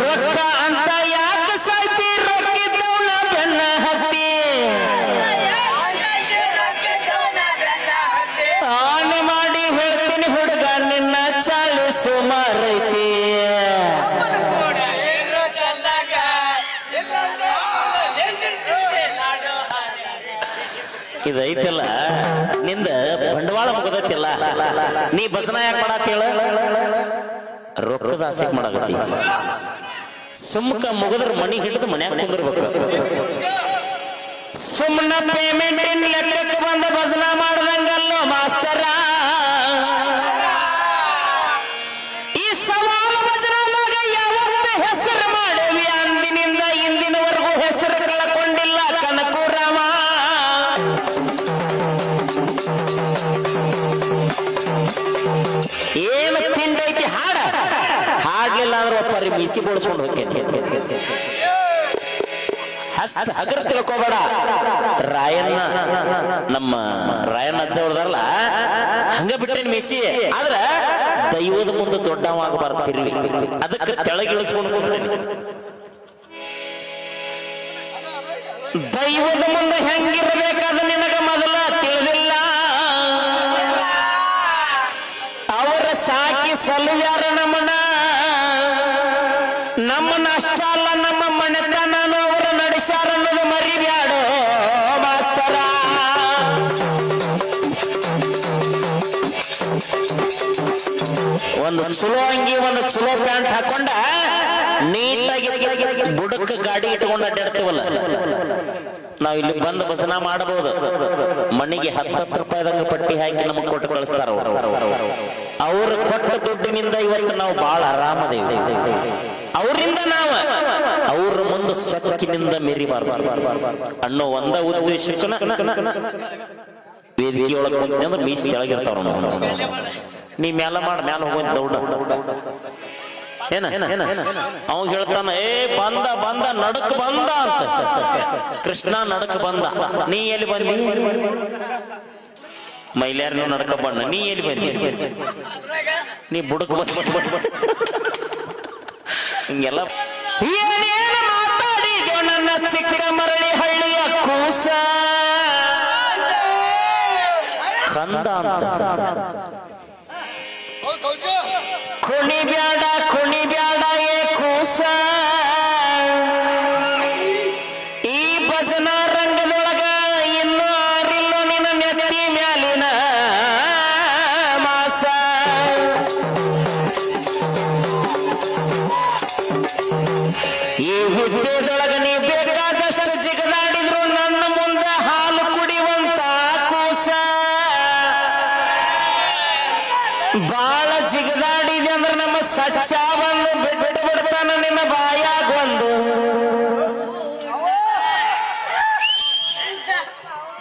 ರೊಕ್ಕ ಅಂತ ಯಾಕೆ ಸಾಯ್ತಿ ರೊಕ್ಕಿದ್ದವನ ಬೆನ್ನ ಹತ್ತಿ ಆನೆ ಮಾಡಿ ಹೇಳ್ತೀನಿ ಹುಡುಗ ನಿನ್ನ ಚಾಳಿ ಸುಮಾರೈತಿ ಇದೈತಿಲ್ಲ ನಿಂದ ಬಂಡವಾಳ ಮುಗದೈತಿಲ್ಲ ನೀ ಭಜನ ಯಾಕೆ ಮಾಡತ್ತೇಳ ರೊಕ್ಕದ ಆಸೆ ಮಾಡಾಕತ್ತಿ ಸುಮ್ಕ ಮುಗದ್ರ ಮನಿ ಹಿಡಿದು ಮನ್ಯಾಗ ಕುಂದಿರ್ಬೇಕು ಸುಮ್ಮನ ಪೇಮೆಂಟ್ ಲೆಕ್ಕಕ್ಕೆ ಬಂದ ಭಜನ ಮಾಡ್ದಂಗಲ್ಲೋ ಮಾಸ್ತರ ಈ ಸವಾಲು ಭಜನ ಮಗ ಯಾವತ್ತ ಹೆಸರು ಮಾಡೇವಿ ಅಂದಿನಿಂದ ಇಂದಿನವರೆಗೂ ಹೆಸರು ಕಳ್ಕೊಂಡಿಲ್ಲ ಕನಕೂರಾಮ ಏನು ತಿಂಡೈತಿ ಹಾಡ ಹಾಡ್ಲಿಲ್ಲ ಅಂದ್ರೆ ಒಪ್ಪರಿ ಬಿಸಿ ಬೋಳ್ಸ್ಕೊಂಡು ಹೋಗ್ತೇನೆ ಅಷ್ಟ ಹಗರ ತಿಳ್ಕೋಬೇಡ ರಾಯಣ್ಣ ನಮ್ಮ ರಾಯಣ್ಣ ಅಜ್ಜ ಅವ್ರದಾರಲ್ಲ ಹಂಗ ಬಿಟ್ಟೇನ್ ಮಿಸಿ ಆದ್ರ ದೈವದ ಮುಂದೆ ದೊಡ್ಡವಾಗಬಾರ್ದು ತಿರ್ವಿ ಅದಕ್ಕೆ ತೆಳಗಿಳಿಸ್ಕೊಂಡು ಹೋಗ್ತೇನೆ ದೈವದ ಮುಂದೆ ಹೆಂಗಿರ್ಬೇಕಾದ ನಿನಗ ಮೊದಲ ತಿಳಿದಿಲ್ಲ ಅವರ ಸಾಕಿ ಸಲುವ್ಯಾರ ನಮ್ಮನ್ನ ಅಷ್ಟ ಅಲ್ಲ ನಮ್ಮ ಮನೆತನನು ಅವರ ನಡೆಸ್ಯಾರ ಅನ್ನೋದು ಮರಿಬ್ಯಾಡೋ ಮಾಸ್ತರ ಒಂದು ಚಲೋ ಅಂಗಿ ಒಂದು ಚಲೋ ಪ್ಯಾಂಟ್ ಹಾಕೊಂಡ ನೀಟಾಗಿ ಬುಡಕ ಗಾಡಿ ಇಟ್ಕೊಂಡು ಅಡ್ಡಾಡ್ತೀವಲ್ಲ ನಾವ್ ಇಲ್ಲಿ ಬಂದು ಭಜನ ಮಾಡಬಹುದು ಮಣಿಗೆ 10 ರೂಪಾಯಿದಂಗ ಪಟ್ಟಿ ಹಾಕಿ ನಮಗ್ ಕೊಟ್ಟು ಕಳಿಸ್ತಾರ ಅವ್ರು ಕೊಟ್ಟ ದುಡ್ಡಿನಿಂದ ಇವತ್ತು ನಾವು ಬಹಳ ಆರಾಮದೇವಿ ಅವರಿಂದ ನಾವು ಅವ್ರ ಮುಂದೆ ಸ್ವಚ್ಛನಿಂದ ಮೆರಿಬಾರ್ದು ಅನ್ನೋ ಒಂದ ಉದ್ದೇಶಕ್ಕನ ವೇದಿಕೆ ಒಳಗೆ ಅಂದ್ರೆ ಮೀಸಿ ಕೆಳಗಿರ್ತಾವ ನೀ ಮ್ಯಾಲ ಮ್ಯಾಲ ಹೋಗೋದ್ ದೌಡ ಏನ ಅವಾಗ ಹೇಳ್ತಾನ ಏ ಬಂದ ಬಂದ ನಡಕ್ ಬಂದ ಅಂತ ಕೃಷ್ಣ ನಡಕ್ ಬಂದ ನೀ ಎಲ್ಲಿ ಬಂದಿ ಮೈಲಾರ ನಡಕ ಬಣ್ಣ ನೀ ಎಲ್ಲಿ ಬಂದಿ ನೀ ಬುಡಕ್ ಹಿಂಗೆಲ್ಲ ಏನೇನು ಮಾತಾಡಿದ್ಯೋ ನನ್ನ ಚಿಕ್ಕ ಮರಳಿ ಹಳ್ಳಿಯ ಕೂಸ ಕಂದ ಅಂತ ಕುಣಿಬ್ಯಾಡ ಏ ಕೂಸ ಈ ಭಜನಾ ರಂಗದೊಳಗ ಇನ್ನೂ ಆರಿಲ್ಲ ನಿನ್ನ ನೆತ್ತಿ ಮ್ಯಾಲಿನ ಮಾಸ ಈ ಹುದ್ದೆದೊಳಗ ನೀ ಬೇಕಾದಷ್ಟು ಜಿಗದಾಡಿದ್ರು ನನ್ನ ಮುಂದೆ ಹಾಲು ಕುಡಿಯುವಂತ ಕೂಸ ಬಾಳ ಜಿಗದಾಡಿದೆ ಅಂದ್ರೆ ನಮ್ಮ ಸಚ್ಚಾವನ್ನು ಬಿಟ್ಟು ಬಿಡ್ತಾನ ನಿನ್ನ ಬಾಯಾಗ ಒಂದು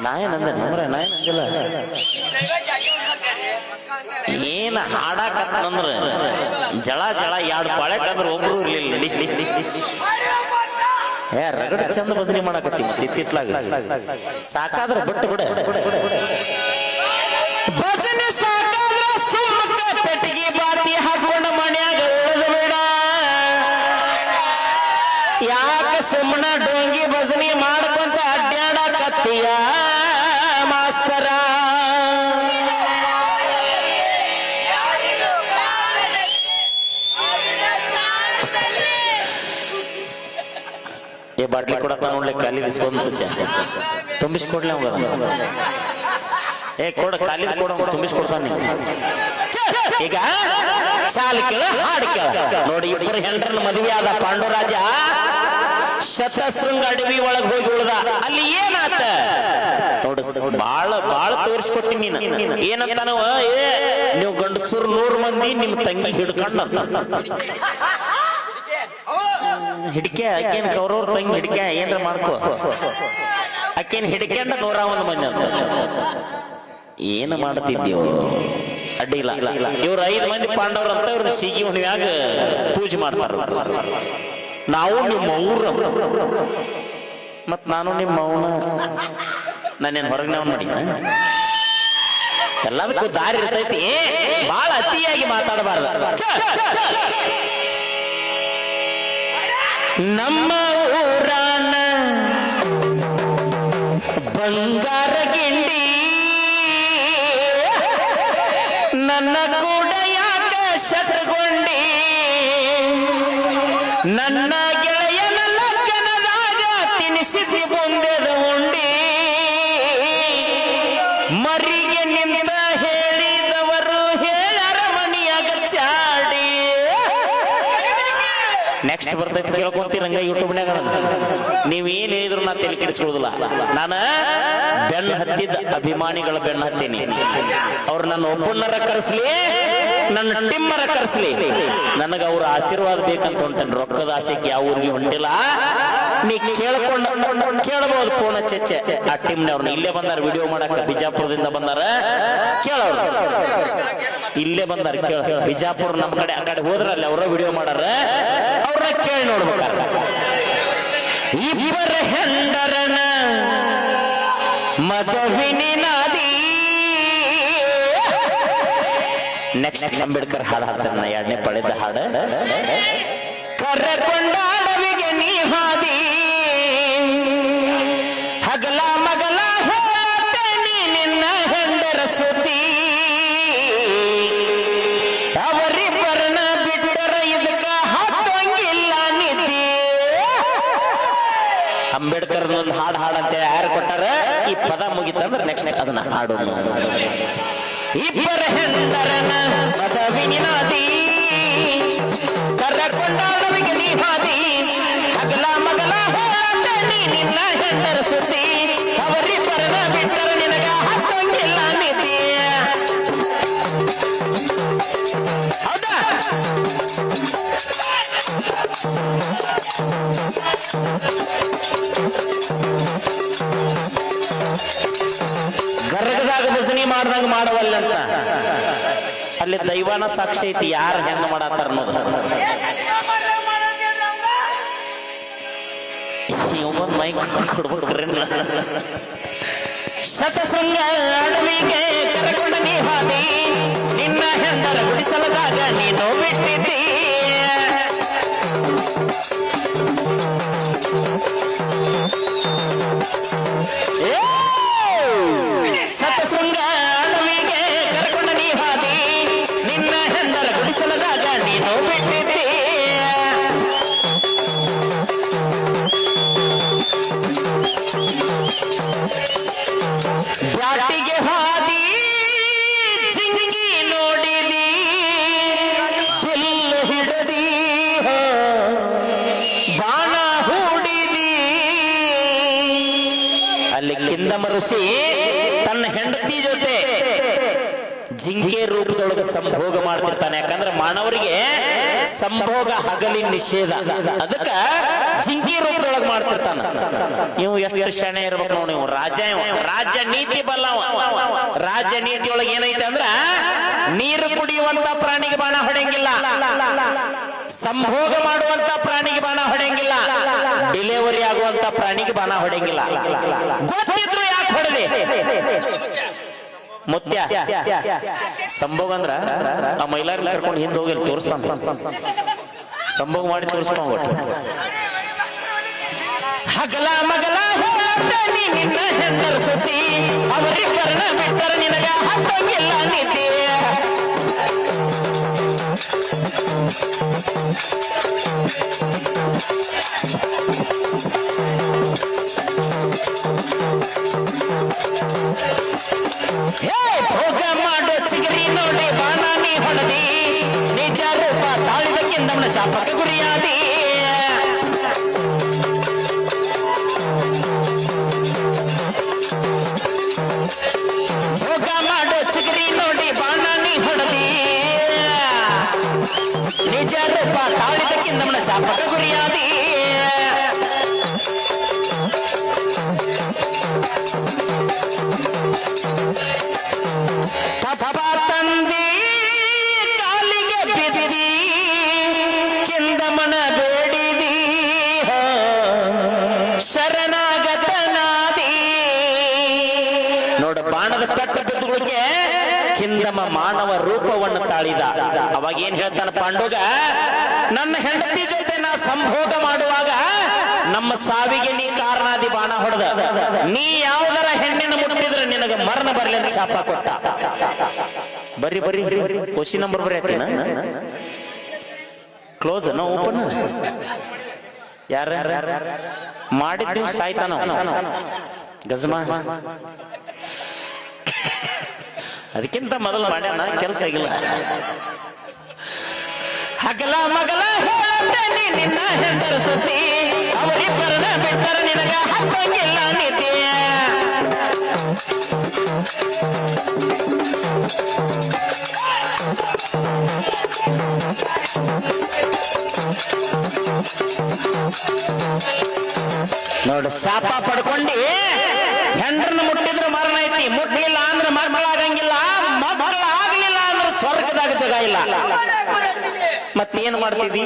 ನಾಯನಂದ ನಾಯನಂದಿಲ್ಲ ಏನ್ ಹಾಡಾಕತ್ತಂದ್ರ ಜಳ ಎರಡು ಪಾಳ್ಯಾಕಂದ್ರ ಒಬ್ರು ಇರ್ಲಿಲ್ಲ ರಗಡ ಚಂದ ಭಜನೆ ಮಾಡಾಕತ್ತಿ ಇತ್ತಿತ್ಲಾಗ ಸಾಕಾದ್ರ ಬಿಟ್ಟು ಬಿಡ ಭಜನೆ ಸಾಕಾದ್ರ ಸುಮ್ಮಕ ಪೆಟ್ಟಿಗೆ ಬಾತಿ ಹಾಕೊಂಡ ಮನ್ಯಾಗ ಉಳಿದು ಬಿಡ ಯಾಕೆ ಸುಮ್ಮನ ಡೋಂಗಿ ಭಜನೆ ಮಾಡ್ಕೊಂತ ಅಡ್ಡಾಡಕತ್ತೀಯ ಮಾಸ್ತರ ಏ ಬಾಟ್ಲಿ ಕೊಡತ್ತ ನೋಡ್ಲಿ ಖಾಲಿ ದಿಸ್ಕೊಂಡ್ ಸಚ್ಚ ತುಂಬಿಸ್ಕೊಡ್ಲಿ ಅವಾಗ ಏ ಕೊಡ ಖಾಲಿ ಕೊಡ ತುಂಬಿಸ್ಕೊಡ್ತಾನೆ ಈಗ ಸಾಲ ಕೇಳ ಹಾಡು ಕೇಳ ನೋಡಿ ಇಬ್ಬರು ಹೆಂಡ್ರನ್ನ ಮದುವೆ ಆದ ಪಾಂಡುರಾಜ ಶತಶೃಂಗ ಅಡವಿ ಒಳಗ್ ಹೋಗಿ ಉಳ್ದ ಅಲ್ಲಿ ಏನಾತ ನೋಡು ಬಾಳ ತೋರಿಸ್ಕೊಟ್ಟಿ ನೀನು ಏನಂತಾನವ ಏ ನೀವು ಗಂಡಸೂರ್ 100 ಮಂದಿ ನಿಮ್ ತಂಗಿ ಹಿಡ್ಕೊಂಡಂತ ಹಿಡ್ಕೆ ಅಕ್ಕೇನ್ ಕೌರವ್ರ ತಂಗಿ ಹಿಡ್ಕೆ ಏನ್ರ ಮಾಡ್ಕೋ ಅಕ್ಕೇನ್ ಹಿಡ್ಕೊಂಡ 101 ಮಂದಿ ಅಂತ ಏನು ಮಾಡ್ತಿದ್ದೀವೋ ಅಡ್ಡಿಲ್ಲ ಇವ್ರು 5 ಮಂದಿ ಪಾಂಡವ್ರ ಅಂತ ಇವ್ರನ್ನ ಸೀಗಿ ಹುಣ್ಣಿಮ್ಯಾಗ ಪೂಜೆ ಮಾಡ್ತಾರ ನಾವು ನಿಮ್ಮ ಅವ್ರ ಮತ್ ನಾನು ನಿಮ್ಮ ಅವನ ನಾನೇನ್ ಹೊರಗೆ ನಾವು ಮಾಡಿ ಎಲ್ಲದಕ್ಕೂ ದಾರಿ ಇರ್ತೈತಿ ಬಾಳ ಅತಿಯಾಗಿ ಮಾತಾಡಬಾರ್ದು ನಮ್ಮ ಊರಾನ ಬಂಗಾರ ಗಿಂಡಿ ನನ್ನ ಕೂಡ ಯಾಕ ಶತಗೊಂಡಿ ನನ್ನ ಗೆಳೆಯನ ಲಗ್ನದಾಗ ತಿನಿಸಿಸಿ ಬಂದೆದ ಉಂಡಿ ಮರಿಗೆ ನಿಂತ ಹೇಳಿದವರು ಹೇಳರ ಮನಿಯಾಗ ಚಾಡಿ ನೆಕ್ಸ್ಟ್ ಬರ್ತೈತಿ ಕೇಳ್ಕೊಂತೀರಂಗ ಯೂಟ್ಯೂಬ್ನಾಗ ನೀವೇನ್ ಹೇಳಿದ್ರು ನಾ ತಲೆ ಕೆಡಿಸ್ಕೊಳ್ಳೋದಿಲ್ಲ ನಾನು ಬೆನ್ನ ಹತ್ತಿದ ಅಭಿಮಾನಿಗಳ ಬೆನ್ನ ಹತ್ತೀನಿ ಅವ್ರು ನನ್ನ ಒಬ್ಬನರ ಕರೆಸ್ಲಿ ನನ್ನ ಟಿಮ್ಮರ ಕರೆಸ್ಲಿ ನನಗ ಅವ್ರ ಆಶೀರ್ವಾದ ಬೇಕಂತ ಹೊಂಟೇನೆ ರೊಕ್ಕದ ಆಸೆಗೆ ಯಾವ ಊರಿಗೆ ಹೊಂಟಿಲ್ಲ ನೀ ಕೇಳಬಹುದು ಫೋನ್ ಚೆಚ್ಚೆ ಆ ಟೀಮ್ನವ್ರನ್ನ ಇಲ್ಲೇ ಬಂದಾರ ವಿಡಿಯೋ ಮಾಡಕ್ಕ ಬಿಜಾಪುರದಿಂದ ಬಂದಾರ ಕೇಳವ್ರು ಇಲ್ಲೇ ಬಂದಾರ ಕೇಳ ಬಿಜಾಪುರ ನಮ್ಮ ಕಡೆ ಆ ಕಡೆ ಹೋದ್ರಲ್ಲಿ ಅವ್ರ ವಿಡಿಯೋ ಮಾಡಾರ ಅವ್ರ ಕೇಳಿ ನೋಡ್ಬೇಕಾರ ಇಬ್ಬರ ಹೆಂಡರನ ಮದುವಿನಿ ನಾದಿ ನೆಕ್ಸ್ಟ್ ಅಂಬೇಡ್ಕರ್ ಹಾಡು ಹಾಡ್ತಾರ ಎರಡನೇ ಪಡೆದ ಹಾಡು ಕರೆಕೊಂಡಾಡವಿಗೆ ನೀ ಹಾದಿ ಹಗಲ ಮಗಲ ಹೇಳ್ತೇನೆ ನಿನ್ನ ಹೆಂಡರ ಸುದ್ದಿ ಅವರಿಬ್ಬರನ್ನ ಬಿಟ್ಟರ ಇದಕ್ಕ ಹತ್ತಂಗಿಲ್ಲ ನಿದ್ದಿ ಅಂಬೇಡ್ಕರ್ ಒಂದು ಹಾಡು ಹಾಡಂತೆ ಯಾರು ಕೊಟ್ಟಾರ ಈ ಪದ ಮುಗಿತಂದ್ರೆ ನೆಕ್ಸ್ಟ್ ಅದನ್ನ ಹಾಡು ಇಬ್ಬರ ಹೆಂಡರನ ಮದುವಿನಿ ನಾದಿ ಕರೆಕೊಂಡಾಡವಿಗೆ ನೀ ಹಾದಿ ಹಗಲ ಮಗಲ ಹೇಳ್ತೇನೆ ನಿನ್ನ ಹೆಂಡರ ಸುದ್ದಿ ಅವರಿಬ್ಬರನ್ನ ಬಿಟ್ಟರ ನಿನಗ ಹತ್ತಂಗಿಲ್ಲ ನಿದ್ದಿ ಹೌದಾ ಗರ್ಗದಾಗ ಭಜನಿ ಮಾಡ್ದಂಗ ಮಾಡವಲ್ಲಂತ ಅಲ್ಲಿ ದೈವಾನ ಸಾಕ್ಷಿ ಐತಿ ಯಾರು ಹೆಂಗ ಮಾಡತ್ತಾರ ಅನ್ನೋದು ಮೈಕ್ ಕೊಡ್ಬೇಕ್ರಿ ಶತಶೃಂಗ ಅಡವಿಗೆ ಕರೆಕೊಂಡ ನೀ ಹಾದಿ ನಿನ್ನ ಹೆಂಡರ ಗುಡಿಸಲದಾಗ ನೀನು ಬಿಟ್ಟಿದ್ದಿ ಶತಶೃಂಗ ಅಡವಿಗೆ ಕರೆಕೊಂಡ ನೀ ಹಾದಿ ನಿನ್ನ ಹೆಂಡರ ಗುಡಿಸಲದಾಗ ನೀನು ಬಿಟ್ಟಿದ್ದಿ ಬ್ಯಾಟಿಗೆ ಹಾದಿ ಜಿಂಗಿ ನೋಡಿದಿ ಬಿಲ್ಲು ಹಿಡದಿ ಬಾಣ ಹೂಡಿದಿ ಅಲ್ಲಿ ಕಿಂದಮ ಋಷಿ ತನ್ನ ಹೆಂಡತಿ ಜೊತೆ ಜಿಂಕೆ ರೂಪದೊಳಗೆ ಸಂಭೋಗ ಮಾಡ್ತಿರ್ತಾನೆ ಯಾಕಂದ್ರೆ ಮಾನವರಿಗೆ ಸಂಭೋಗ ಹಗಲಿ ನಿಷೇಧ ಅದಕ್ಕ ಜಿಂಕೆ ರೂಪದೊಳಗೆ ಮಾಡ್ತಿರ್ತಾನ ನೀವು ಎಷ್ಟು ಶಣೆ ಇರ್ಬೇಕು ನೋಡಿ ನೀವು ರಾಜ್ಯ ನೀತಿ ಬಲ್ಲವ ರಾಜ್ಯ ನೀತಿ ಒಳಗೆ ಏನೈತೆ ಅಂದ್ರ ನೀರು ಕುಡಿಯುವಂತ ಪ್ರಾಣಿಗೆ ಬಾಣ ಹೊಡೆಯಂಗಿಲ್ಲ ಸಂಭೋಗ ಮಾಡುವಂತ ಪ್ರಾಣಿಗೆ ಬಾಣ ಹೊಡೆಯಂಗಿಲ್ಲ ಡಿಲಿವರಿ ಆಗುವಂತ ಪ್ರಾಣಿಗೆ ಬಾಣ ಹೊಡೆಯಂಗಿಲ್ಲ ಗೊತ್ತಿದ್ರು ಯಾಕೆ ಹೊಡೆದೆ ಮುತ್ಯ ಸಂಭೋಗ ಅಂದ್ರ ಆ ಮೈಲಾರಿ ಕರ್ಕೊಂಡು ಹಿಂದೆ ಹೋಗಿ ತೋರಿಸ್ತಾನ ಸಂಭೋಗ ಮಾಡಿ ತೋರಿಸ್ಕೊಂಡ್ಬಿಟ್ಟು ಹಗಲ ಮಗಲ ಹೇಳ್ತೇನೆ ನಿನ್ನ ಹೆಂಡರ ಸುದ್ದಿ ಅವರಿಬ್ಬರನ್ನ ಬಿಟ್ಟರ ನಿನಗ ಹತ್ತಂಗಿಲ್ಲ ನಿದ್ದಿ ಭೋಗ ಮಾಡೋ ಚಿಗರಿ ನೋಡಿ ಬಾಣ ನೀ ಹೊಡೆದಿ ನಿಜ ರೂಪ ತಾಳಿದಕ್ಕಿಂತ ಶಾಪಕ ಗುರಿಯಾದಿ ಭೋಗ ಮಾಡೋ ಚಿಗರಿ ನೋಡಿ ಬಾಣ ನೀ ಹೊಡೆದಿ ನಿಜ ರೂಪ ತಾಳಿದಕ್ಕಿಂತ ಶಾಪಕ ಗುರಿಯಾದಿ ತಪ್ಪ ತಂದಿ ಕಾಲಿಗೆ ಬಿದ್ದಿ ಕಿಂದಮನ ಬೇಡಿದಿ ಶರಣಾಗತನಾದಿ ನೋಡ ಬಾಣದ ಪಟ್ಟ ಬಿದ್ದುಗಳಿಗೆ ಕಿಂದಮ ಮಾನವ ರೂಪವನ್ನು ತಾಳಿದ ಅವಾಗ ಏನ್ ಹೇಳ್ತಾನ ಪಾಂಡುಗ ನನ್ನ ಹೆಂಡತಿ ಜೊತೆ ನಾ ಸಂಭೋಗ ಮಾಡುವಾಗ ನಮ್ಮ ಸಾವಿಗೆ ನೀ ಕಾರಣಾದಿ ಬಾಣ ಹೊಡೆದ. ನೀ ಯಾವ್ದರ ಹೆಣ್ಣಿನ ಮುಟ್ಟಿದ್ರೆ ನಿನಗ ಮರಣ ಬರ್ಲಿ ಅಂತ ಶಾಪ ಕೊಟ್ಟ. ಬರ್ರಿ ಬರ್ರಿ ಕ್ವಶನ್ ನಂಬರ್ ಬರ್ರಿ ಆಯ್ತಿನ ಕ್ಲೋಸ್ ನೋ ಓಪನ್. ಯಾರ ಮಾಡಿದ್ದೀವಿ ಸಾಯ್ತಾನ ಗಜಮಾ. ಅದಕ್ಕಿಂತ ಮೊದಲು ಮಾಡ್ಯಾನ ಕೆಲಸ ಆಗಿಲ್ಲ. ಹಗಲ ಮಗಲ ಹೇಳತೇನೆ ನಿನ್ನ ಹೆಂಡರ ಸುದ್ದಿ, ಅವರಿಬ್ಬರನ್ನ ಬಿಟ್ಟರ ನಿನಗ ಹತ್ತಂಗಿಲ್ಲ ನಿದ್ದೆ. ನೋಡು ಶಾಪ ಪಡ್ಕೊಂಡಿ ಹೆಂಡ್ರನ್ನ ಮುಟ್ಟಿದ್ರೆ ಮರಣ ಐತಿ, ಮುಟ್ಲಿಲ್ಲ ಅಂದ್ರೆ ಮಕ್ಕಳಾಗಂಗಿಲ್ಲ, ಮಕ್ಕಳಾಗ್ಲಿಲ್ಲ ಅಂದ್ರೆ ಸ್ವರ್ಗದಾಗ ಜಾಗ ಇಲ್ಲ. ಮತ್ತೇನು ಮಾಡ್ತಿದ್ದಿ?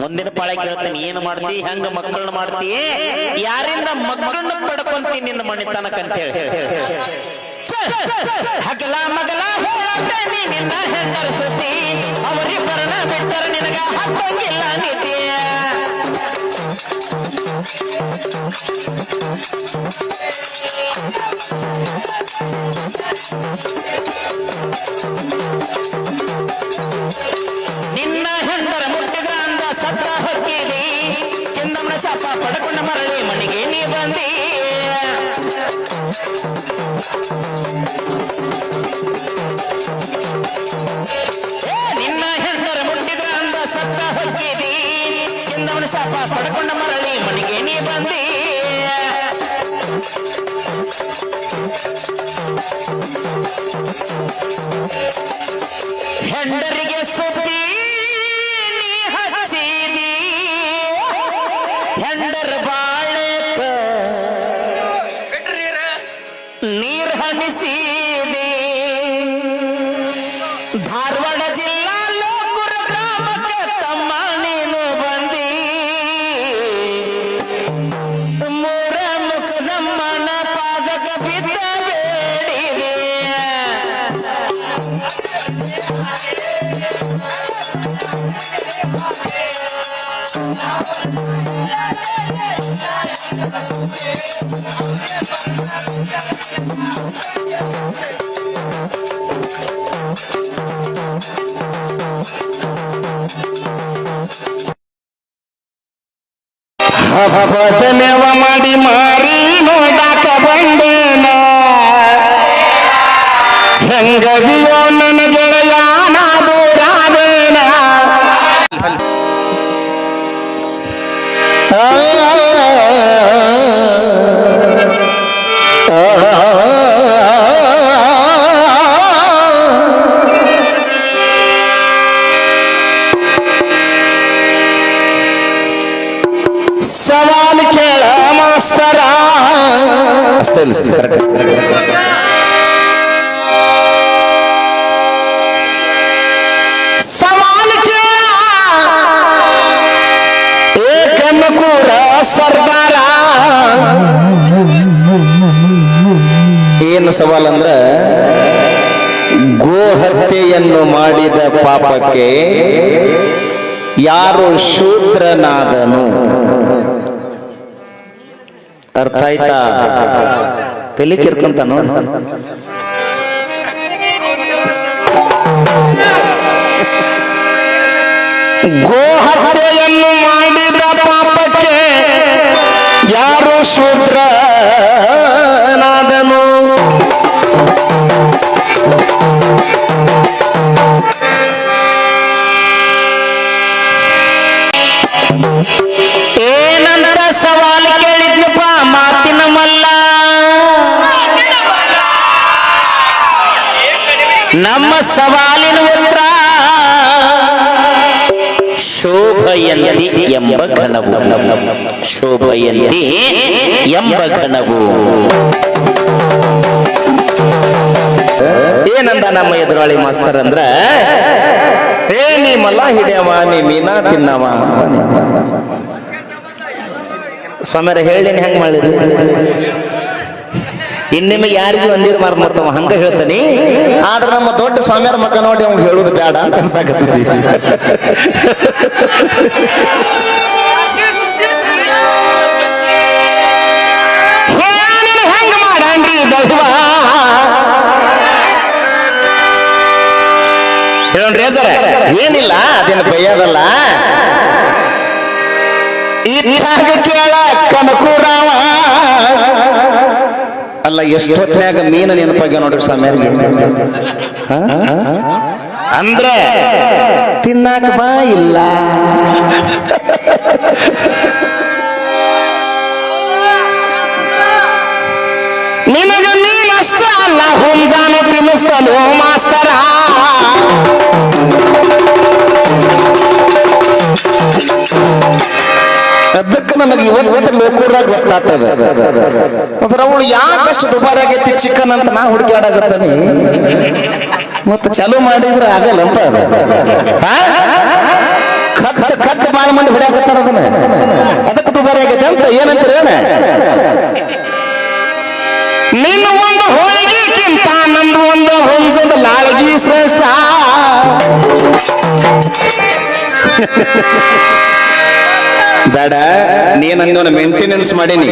ಮುಂದಿನ ಪಾಳೆ ಕೇಳ್ತೇನೆ, ಏನು ಮಾಡ್ತಿ, ಹೆಂಗ ಮಕ್ಕಳನ್ನ ಮಾಡ್ತಿ, ಯಾರಿಂದ ಮಕ್ಕಳನ್ನ ಪಡ್ಕೊಂತೀನಿ ನಿನ್ನ ಮಣಿತನಕಂತ ಹೇಳಿ. ಹಗಲ ಮಗಲ ಹೇಳ್ತೇನೆ ನಿನ್ನ ಹೆಂಡರ ಸುದ್ದಿ, ಅವರಿಬ್ಬರನ್ನ ಬಿಟ್ಟರ ನಿನಗ ಹತ್ತಂಗಿಲ್ಲ ನಿದ್ದೆ. ನಿನ್ನ ಹೆಂಡರ ಮುಟ್ಟಿದ್ರ ಅಂದ ಸತ್ತ ಹೊಕ್ಕಿದಿ, ಚಂದಮ್ಮನ ಶಾಪ ಪಡ್ಕೊಂಡ ಮರಳಿ ಮನೆಗೆ ನೀ ಬಂದಿ. ನಿನ್ನ ಹೆಂಡರ ಮುಟ್ಟಿದ್ರ ಅಂದ ಸತ್ತ ಹೊಕ್ಕಿದಿ, ಚಂದಮ್ಮನ ಶಾಪ ಪಡ್ಕೊಂಡ ಮರಳಿ ಮನೆಗೆ ನೀ ಬಂದಿ. ಹೆಂಡರಿಗೆ ಸುದ್ದಿ ನೀ ಹಚ್ಚಿದಿ, ಹೆಂಡರ ಬಾಳಕ ನೀರ್ ಹಣಿಸಿದಿ. ಧಾರವಾಡ ಜಿಲ್ಲಾ ಲೋಕುರ ಗ್ರಾಮಕ್ಕೆ ತಮ್ಮ ನೀನು ಬಂದಿ. ಮೂರ ಮುಖದಮ್ಮನ ಪಾದಕ ಬಿದ್ದ ಬೇಡಿದೆ. ಹಬ್ಬದನೆವ ಮಾಡಿ ಮಾರಿ ನೋಡಾಕ ಬಂದೇನ, ಹೆಂಗದಿಯೋ ನನ್ನ ಗೆಳೆಯ ನಾ ದೂರಾದೇನ. ಸವಾಲ್ ಕೇಳ ಮಾಸ್ತರ ಅಷ್ಟೇ ಸವಾಲ್ ಕೇಳ ಏಕಮಕೂರ ಸರ್ದಾರ. ಏನು ಸವಾಲ್ ಅಂದ್ರ, ಗೋಹತ್ಯೆಯನ್ನು ಮಾಡಿದ ಪಾಪಕ್ಕೆ ಯಾರು ಶೂದ್ರನಾದನು? ಅರ್ಥ ಆಯ್ತಾ? ತಲೆ ಕಿರ್ಕೊಂತಾನು. ಗೋಹತ್ಯೆಯನ್ನು ಮಾಡಿದ ಪಾಪಕ್ಕೆ ಯಾರು ಶೂದ್ರನಾದನು? ಏನಂತ ಸವಾಲ್ ಕೇಳಿದ್ನಪ್ಪ ಮಾತಿನ ಮಲ್ಲ. ನಮ್ಮ ಸವಾಲಿನ ಉತ್ತರ ಶೋಭಯಂತಿ ಎಂಬ ಘನವು. ಶೋಭಯಂತಿ ಎಂಬ ಘನವು. ಏನಂದ ನಮ್ಮ ಎದುರಾಳಿ ಮಾಸ್ತರ್ ಅಂದ್ರ, ಏ ನೀ ಮಲ್ಲ ಹಿಡಿಯವ, ನೀ ಮೀನಾ ತಿನ್ನವ. ಸ್ವಾಮ್ಯಾರ ಹೇಳಿ ಹೆಂಗ್ ಮಾಡಿದ್ರಿ? ಇನ್ನಿಮಗೆ ಯಾರಿಗೂ ಅಂದಿರಬಾರ್ದು ಮತ್ತವ ಹಂಗ ಹೇಳ್ತಾನೆ. ಆದ್ರೆ ನಮ್ಮ ದೊಡ್ಡ ಸ್ವಾಮಿಯರ ಮಕ್ಕ ನೋಡಿ ಅವ್ನು ಹೇಳುದು ಬೇಡ ಅಂತ ಅನ್ಸಾಕತ್ತೀವಿ. ಹಂಗ ಮಾಡಂಗ್ರಿ ದೈವ ಹೇಳೋಣ್ರಿ ಸರ. ಏನಿಲ್ಲ ಅದೇನು ಬೈಯೋದಲ್ಲ. ಇದ್ದಾಗ ಕೇಳ ಕನಕೂರಾವ ಅಲ್ಲ ಎಷ್ಟೊತ್ನ್ಯಾಗ ಮೀನ ನೆನಪಾಗ್ಯ ನೋಡ್ರಿ ಸ್ವಾಮಿಯರಿಗೆ. ಅಂದ್ರೆ ತಿನ್ನಾಕ ಬಾ ಇಲ್ಲ. ನಿನಗ ನೀನಷ್ಟ ಅಲ್ಲ ಹುಂಜಾನು ತಿನ್ನಿಸ್ತಾನು ಮಾಸ್ತರ. ಅದಕ್ಕೆ ನನಗೆ ಇವತ್ತು ಲೋಕೂರಾಗ ಗೊತ್ತಾಗ್ತದೆ. ಅದ್ರ ಅವಳು ಯಾಕಷ್ಟು ದುಬಾರಿ ಆಗೈತಿ ಚಿಕನ್ ಅಂತ ನಾ ಹುಡುಕಾಡಾಗತ್ತಾನೆ. ಮತ್ತೆ ಚಾಲು ಮಾಡಿದ್ರೆ ಆಗಲ್ಲ ಅಂತ ಅದು. ಕತ್ತ ಬಾಳ ಮಂದಿ ಹೊಡ್ಯಾಕತ್ತಾರ ಅದನ್ನ. ಅದಕ್ಕೆ ದುಬಾರಿ ಆಗೈತೆ ಅಂತ ಏನಂತೀರ ಏನ? ನಿನ್ನ ಒಂದು ಹೋಳಿಗೆಕ್ಕಿಂತ ನಂದು ಒಂದು ಹುಂಜದ ಲಾಳಗಿ ಶ್ರೇಷ್ಠ. ಬೇಡ ನೀನಂದ ಮೇಂಟೆನೆನ್ಸ್ ಮಾಡೀನಿ.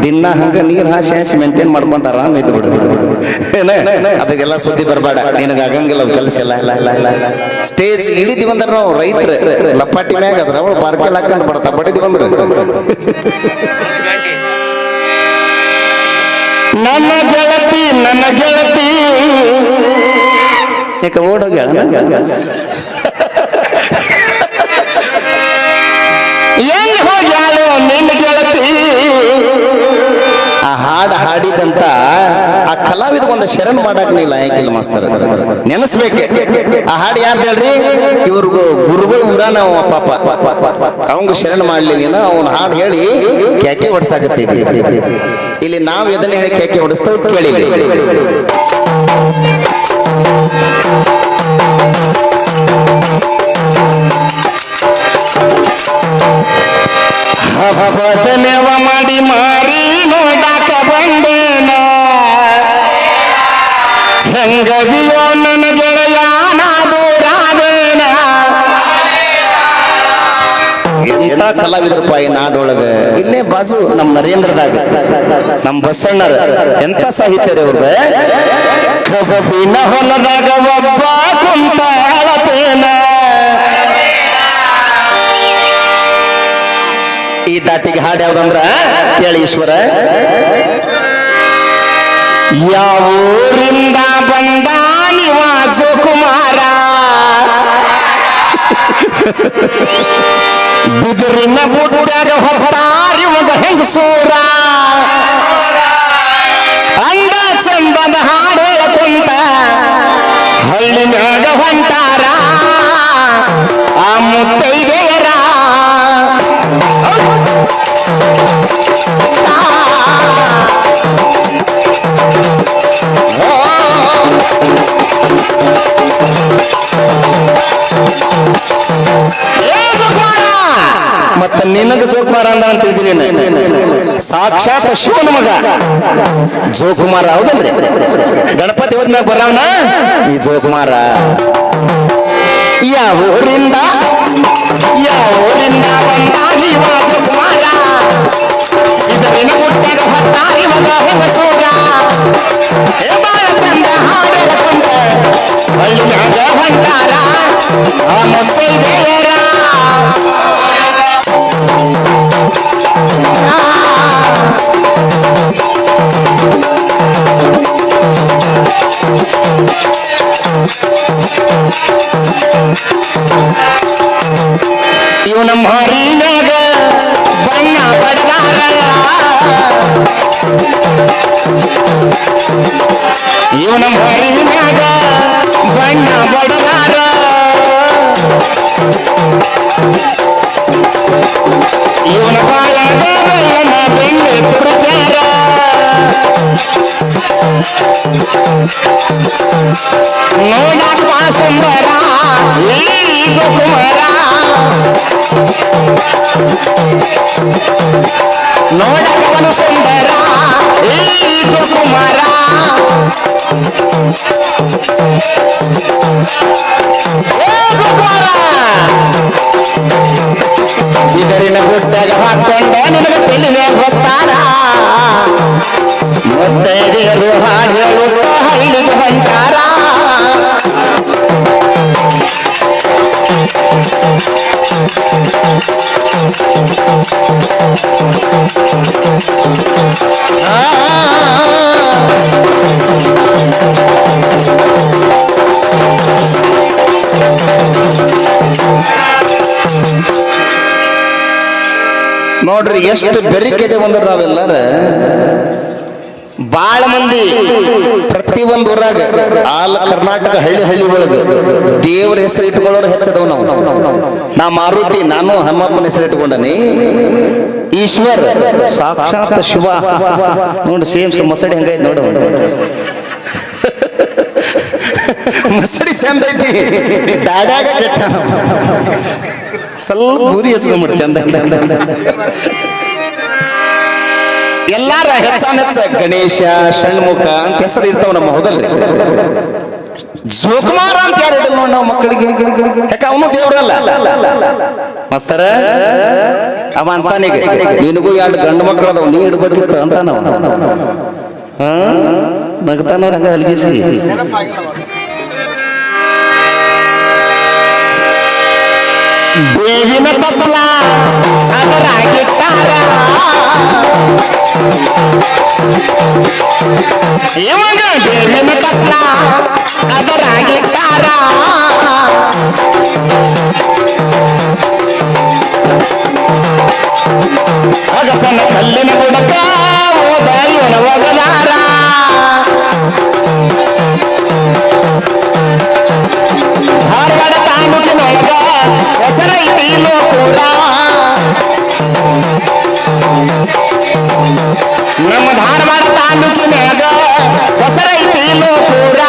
ದಿನ ಹಂಗ ನೀರ್ ಹಾಸಿ ಮೇಂಟೈನ್ ಮಾಡ್ಕೊಂತ ಆರಾಮ ಇದ್ದು ಬಿಡು. ಅದಕ್ಕೆಲ್ಲ ಸುದ್ದಿ ಬರಬೇಡ. ನಿನಗ ಆಗಂಗಿಲ್ಲ ಕೆಲಸ ಎಲ್ಲ. ಸ್ಟೇಜ್ ಇಳಿದಿವಿ ಅಂದ್ರೆ ನಾವು ರೈತರ ಲಪಾಟಿ ಮ್ಯಾಗ ಅದ್ರ ಅವಳು ಪಾರ್ಕೆಲ್ ಹಾಕೊಂಡ್ ಬರ್ತಾ ಬಡಿದಿ ಬಂದ್ರು. ನನ್ನ ಗೆಳತಿ ಯಾಕ ಓಡೋಗ್ಯಾಳ? ಎಲ್ಲಿ ಹೋಗ್ಯಾಳು ನಿನ್ನ ಗೆಳತಿ? ಆ ಹಾಡು ಹಾಡಿದಂತ ಆ ಕಲಾವಿದ ಒಂದು ಶರಣ್ ಮಾಡಕ್ ನೀ ಲಾಯಕ್ಕಿಲ್ಲ ಮಾಸ್ತರ್. ನೆನಸ್ಬೇಕೆ ಆ ಹಾಡು ಯಾರು ಹೇಳ್ರಿ? ಇವ್ರಿಗೂ ಗುರುಗಳು ಊರ ನಾವು ಪಾಪ ಅವಂಗ ಶರಣ್ ಮಾಡ್ಲಿಲ್ಲ. ಅವನ ಹಾಡು ಹೇಳಿ ಕ್ಯಾಕೆ ಹೊಡ್ಸಾಕತ್ತಿದ್ವಿ. ಇಲ್ಲಿ ನಾವು ಎದನ್ನ ಹೇಳಿ ಕ್ಯಾಕೆ ಹೊಡಿಸ್ತೇವೆ ಕೇಳಿ. ಹಬ್ಬದನೆವ ಮಾಡಿ ಮಾರಿ ನೋಡಾಕ ಬಂದೇನ. ಹೆಂಗದಿಯೋ ನನ್ನ ಗೆಳೆಯಾನ ದೂರಾದೇನ. ಎಂತ ಕಲಾವಿದ್ರಪ್ಪ ಈ ನಾಡೊಳಗ. ಇಲ್ಲೇ ಬಾಜು ನಮ್ಮ ನರೇಂದ್ರದಾಗ ನಮ್ಮ ಬಸಣ್ಣರ ಎಂತ ಸಾಹಿತ್ಯ ರೀ ಅವ್ರದ. ಕಬ್ಬಿನ ಹೊಲದಾಗ ಒಬ್ಬ ಕುಂತ ಅಳತೇನ. ಈ ದಾಟಿಗೆ ಹಾಡು ಯಾವ್ದಂದ್ರ ಕೇಳಿ ಈಶ್ವರ. ಯಾವೂರಿಂದ ಬಂದ ನೀವ ಜೋಕುಮಾರ, ಬಿದಿರಿನ ಬುಟ್ಟಾಗ ಹೊತ್ತಾರಿ ಒಂದು ಹೆಂಗಸೂರ. ಅಂದ ಚಂದದ ಹಾಡು ಹೇಳ್ಕೊಂತ ಹಳ್ಳಿನಾಗ ಹೊಂಟಾರ ಆ ಮುತ್ತೈದೆಯರ. ಮತ್ತೆ ನಿನಗ ಜೋಕುಮಾರ ಅಂದ ಅಂತ ಇದ್ದೀನಿ. ಸಾಕ್ಷಾತ್ ಶಿವನ ಮಗ ಜೋಕುಮಾರ ಹೌದಲ್ರಿ? ಗಣಪತಿ ಹೋದ್ಮ್ಯಾಗ ಬರವನ ಈ ಜೋಕುಮಾರ. ಯಾವೂರಿಂದ ಬಂದ ನೀವ ಜೋಕುಮಾರ, ಇದರಿನ ಗುಟ್ಟಾಗ ಹೊತ್ತಾರಿ ಮಗ ಹೆಂಗಸೂರ. ಬಾಳ ಚಂದ ಹಾಡು ಹೇಳ್ಕೊಂಡ ಹಳ್ಳಿಯಾಗ ಹೊಂಟಾರ ಆ ಮುತ್ತೈದೆಯರ. ಇವು ನಮ್ಮ ಹರಿನಾಗ ಬಣ್ಣ ಬಡದಾರ. ಇವು ನಮ್ಮ ಹರಿನಾಗ ಬಣ್ಣ ಬಡದಾರ. ಇವನ ಬಾಳಾಗ ಬೆಳ್ಳನ ಬೆಣ್ಣೆ ತುರುಕ್ಯಾರ. ನೋಡಾಕ ಸುಂದರ ಈ ಜೋಕುಮಾರ. ನೋಡಕವನು ಸುಂದರ ಈ ಕುಮಾರ ಇದರಿನ ಗುಡ್ಡಗ ಹಾಕೊಂಡ ನಿನಗೆ ತಿಳಿವೆ ಗೊತ್ತಾರ ಮುತ್ತೈದೆಯರು ಹಾಡು ಹೇಳುತ್ತ ಹಳ್ಳಿಗೆ ಹೊಂಟಾರ ನೋಡ್ರಿ ಎಷ್ಟು ಬೆರಿಕೆದೆ ಒಂದು ನಾವೆಲ್ಲಾರ ಬಾಳ ಮಂದಿ ಪ್ರತಿ ಒಂದು ಊರಾಗ ಆಲ್ ಕರ್ನಾಟಕ ಹಳ್ಳಿ ಹಳ್ಳಿ ಒಳಗ ದೇವರ ಹೆಸರು ಇಟ್ಕೊಳ್ಳೋರು ಹೆಚ್ಚದವ್ ನಾವು. ನಾ ಮಾರುತಿ, ನಾನು ಹನುಮಪ್ಪನ ಹೆಸರು ಇಟ್ಕೊಂಡನಿ. ಈಶ್ವರ್ ಸಾಕ್ಷಾತ್ ಶಿವ ನೋಡಿ, ಸೇಮ್ ಮಸಡಿ ಹಂಗೈತಿ ನೋಡು. ಮಸಡಿ ಚಂದ ಐತಿ, ದಾಡ್ಯಾಗ ಕೆಟ್ಟ ಸ್ವಲ್ಪ ಬೂದಿ ಹಚ್ಕೊಂಡ್ಬಿಡು ಚಂದ. ಎಲ್ಲಾರ ಹೆಚ್ಚ ಗಣೇಶ ಷಣ್ಮುಖ ಅಂತ ಹೆಸರು ಇರ್ತಾವ ನಮ್ಮ. ಹೌದಲ್ರಿ? ಜೋಕುಮಾರ ಅಂತ ಯಾರು ಇಡಲ್ ನೋಡಿ ನಾವು ಮಕ್ಕಳಿಗೆ. ಯಾಕ ಅವನು ದೇವ್ರಲ್ಲ ಮಸ್ತರ. ಅವ ಅಂತಾನಿಗೆ ನಿನಗೂ 2 ಗಂಡು ಮಕ್ಕಳು ಅದಾವ, ನೀ ಇಡ್ಬೇಕಿತ್ತು ಅಂತ ನಾವು. ನಗ್ತಾನವ್ರ ಹಂಗ ಹಲ್ಗಿಸಿ. ದೇವಿನ ತಪ್ಪಲ ಅದರಾಗಿಟ್ಟಾರ, ಇವಾಗ ದೇವಿನ ತಪ್ಪಲ ಅದರಾಗಿಟ್ಟಾರ. ಅಗಸನ ಕಲ್ಲಿನ ಗುಡಕ ಹೋದ ಇವನ ಒಗಲಾರ. ಧಾರವಾಡ ತಾಲೂಕಿನೊಳಗ ಹೆಸರೈತಿ ಲೋಕೂರ. ನಮ್ಮ ಧಾರವಾಡ ತಾಲೂಕಿನಾಗ ಹೆಸರೈತಿ ಲೋಕೂರ.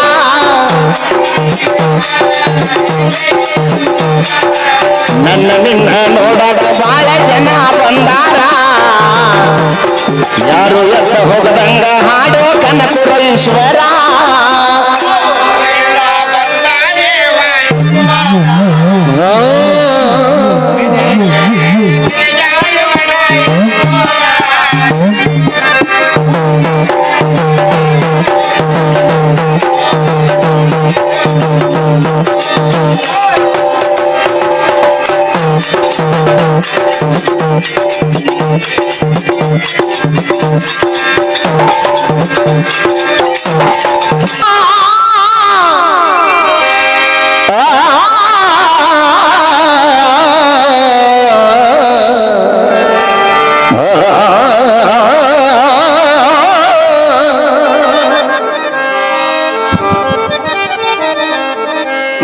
ನನ್ನ ನಿನ್ನ ನೋಡಕ ಬಾಳ ಜನ ಬಂದಾರ, ಯಾರು ಎತ್ತ ಹೋಗದಂಗ ಹಾಡೋ ಕನಕುರ ಈಶ್ವರ.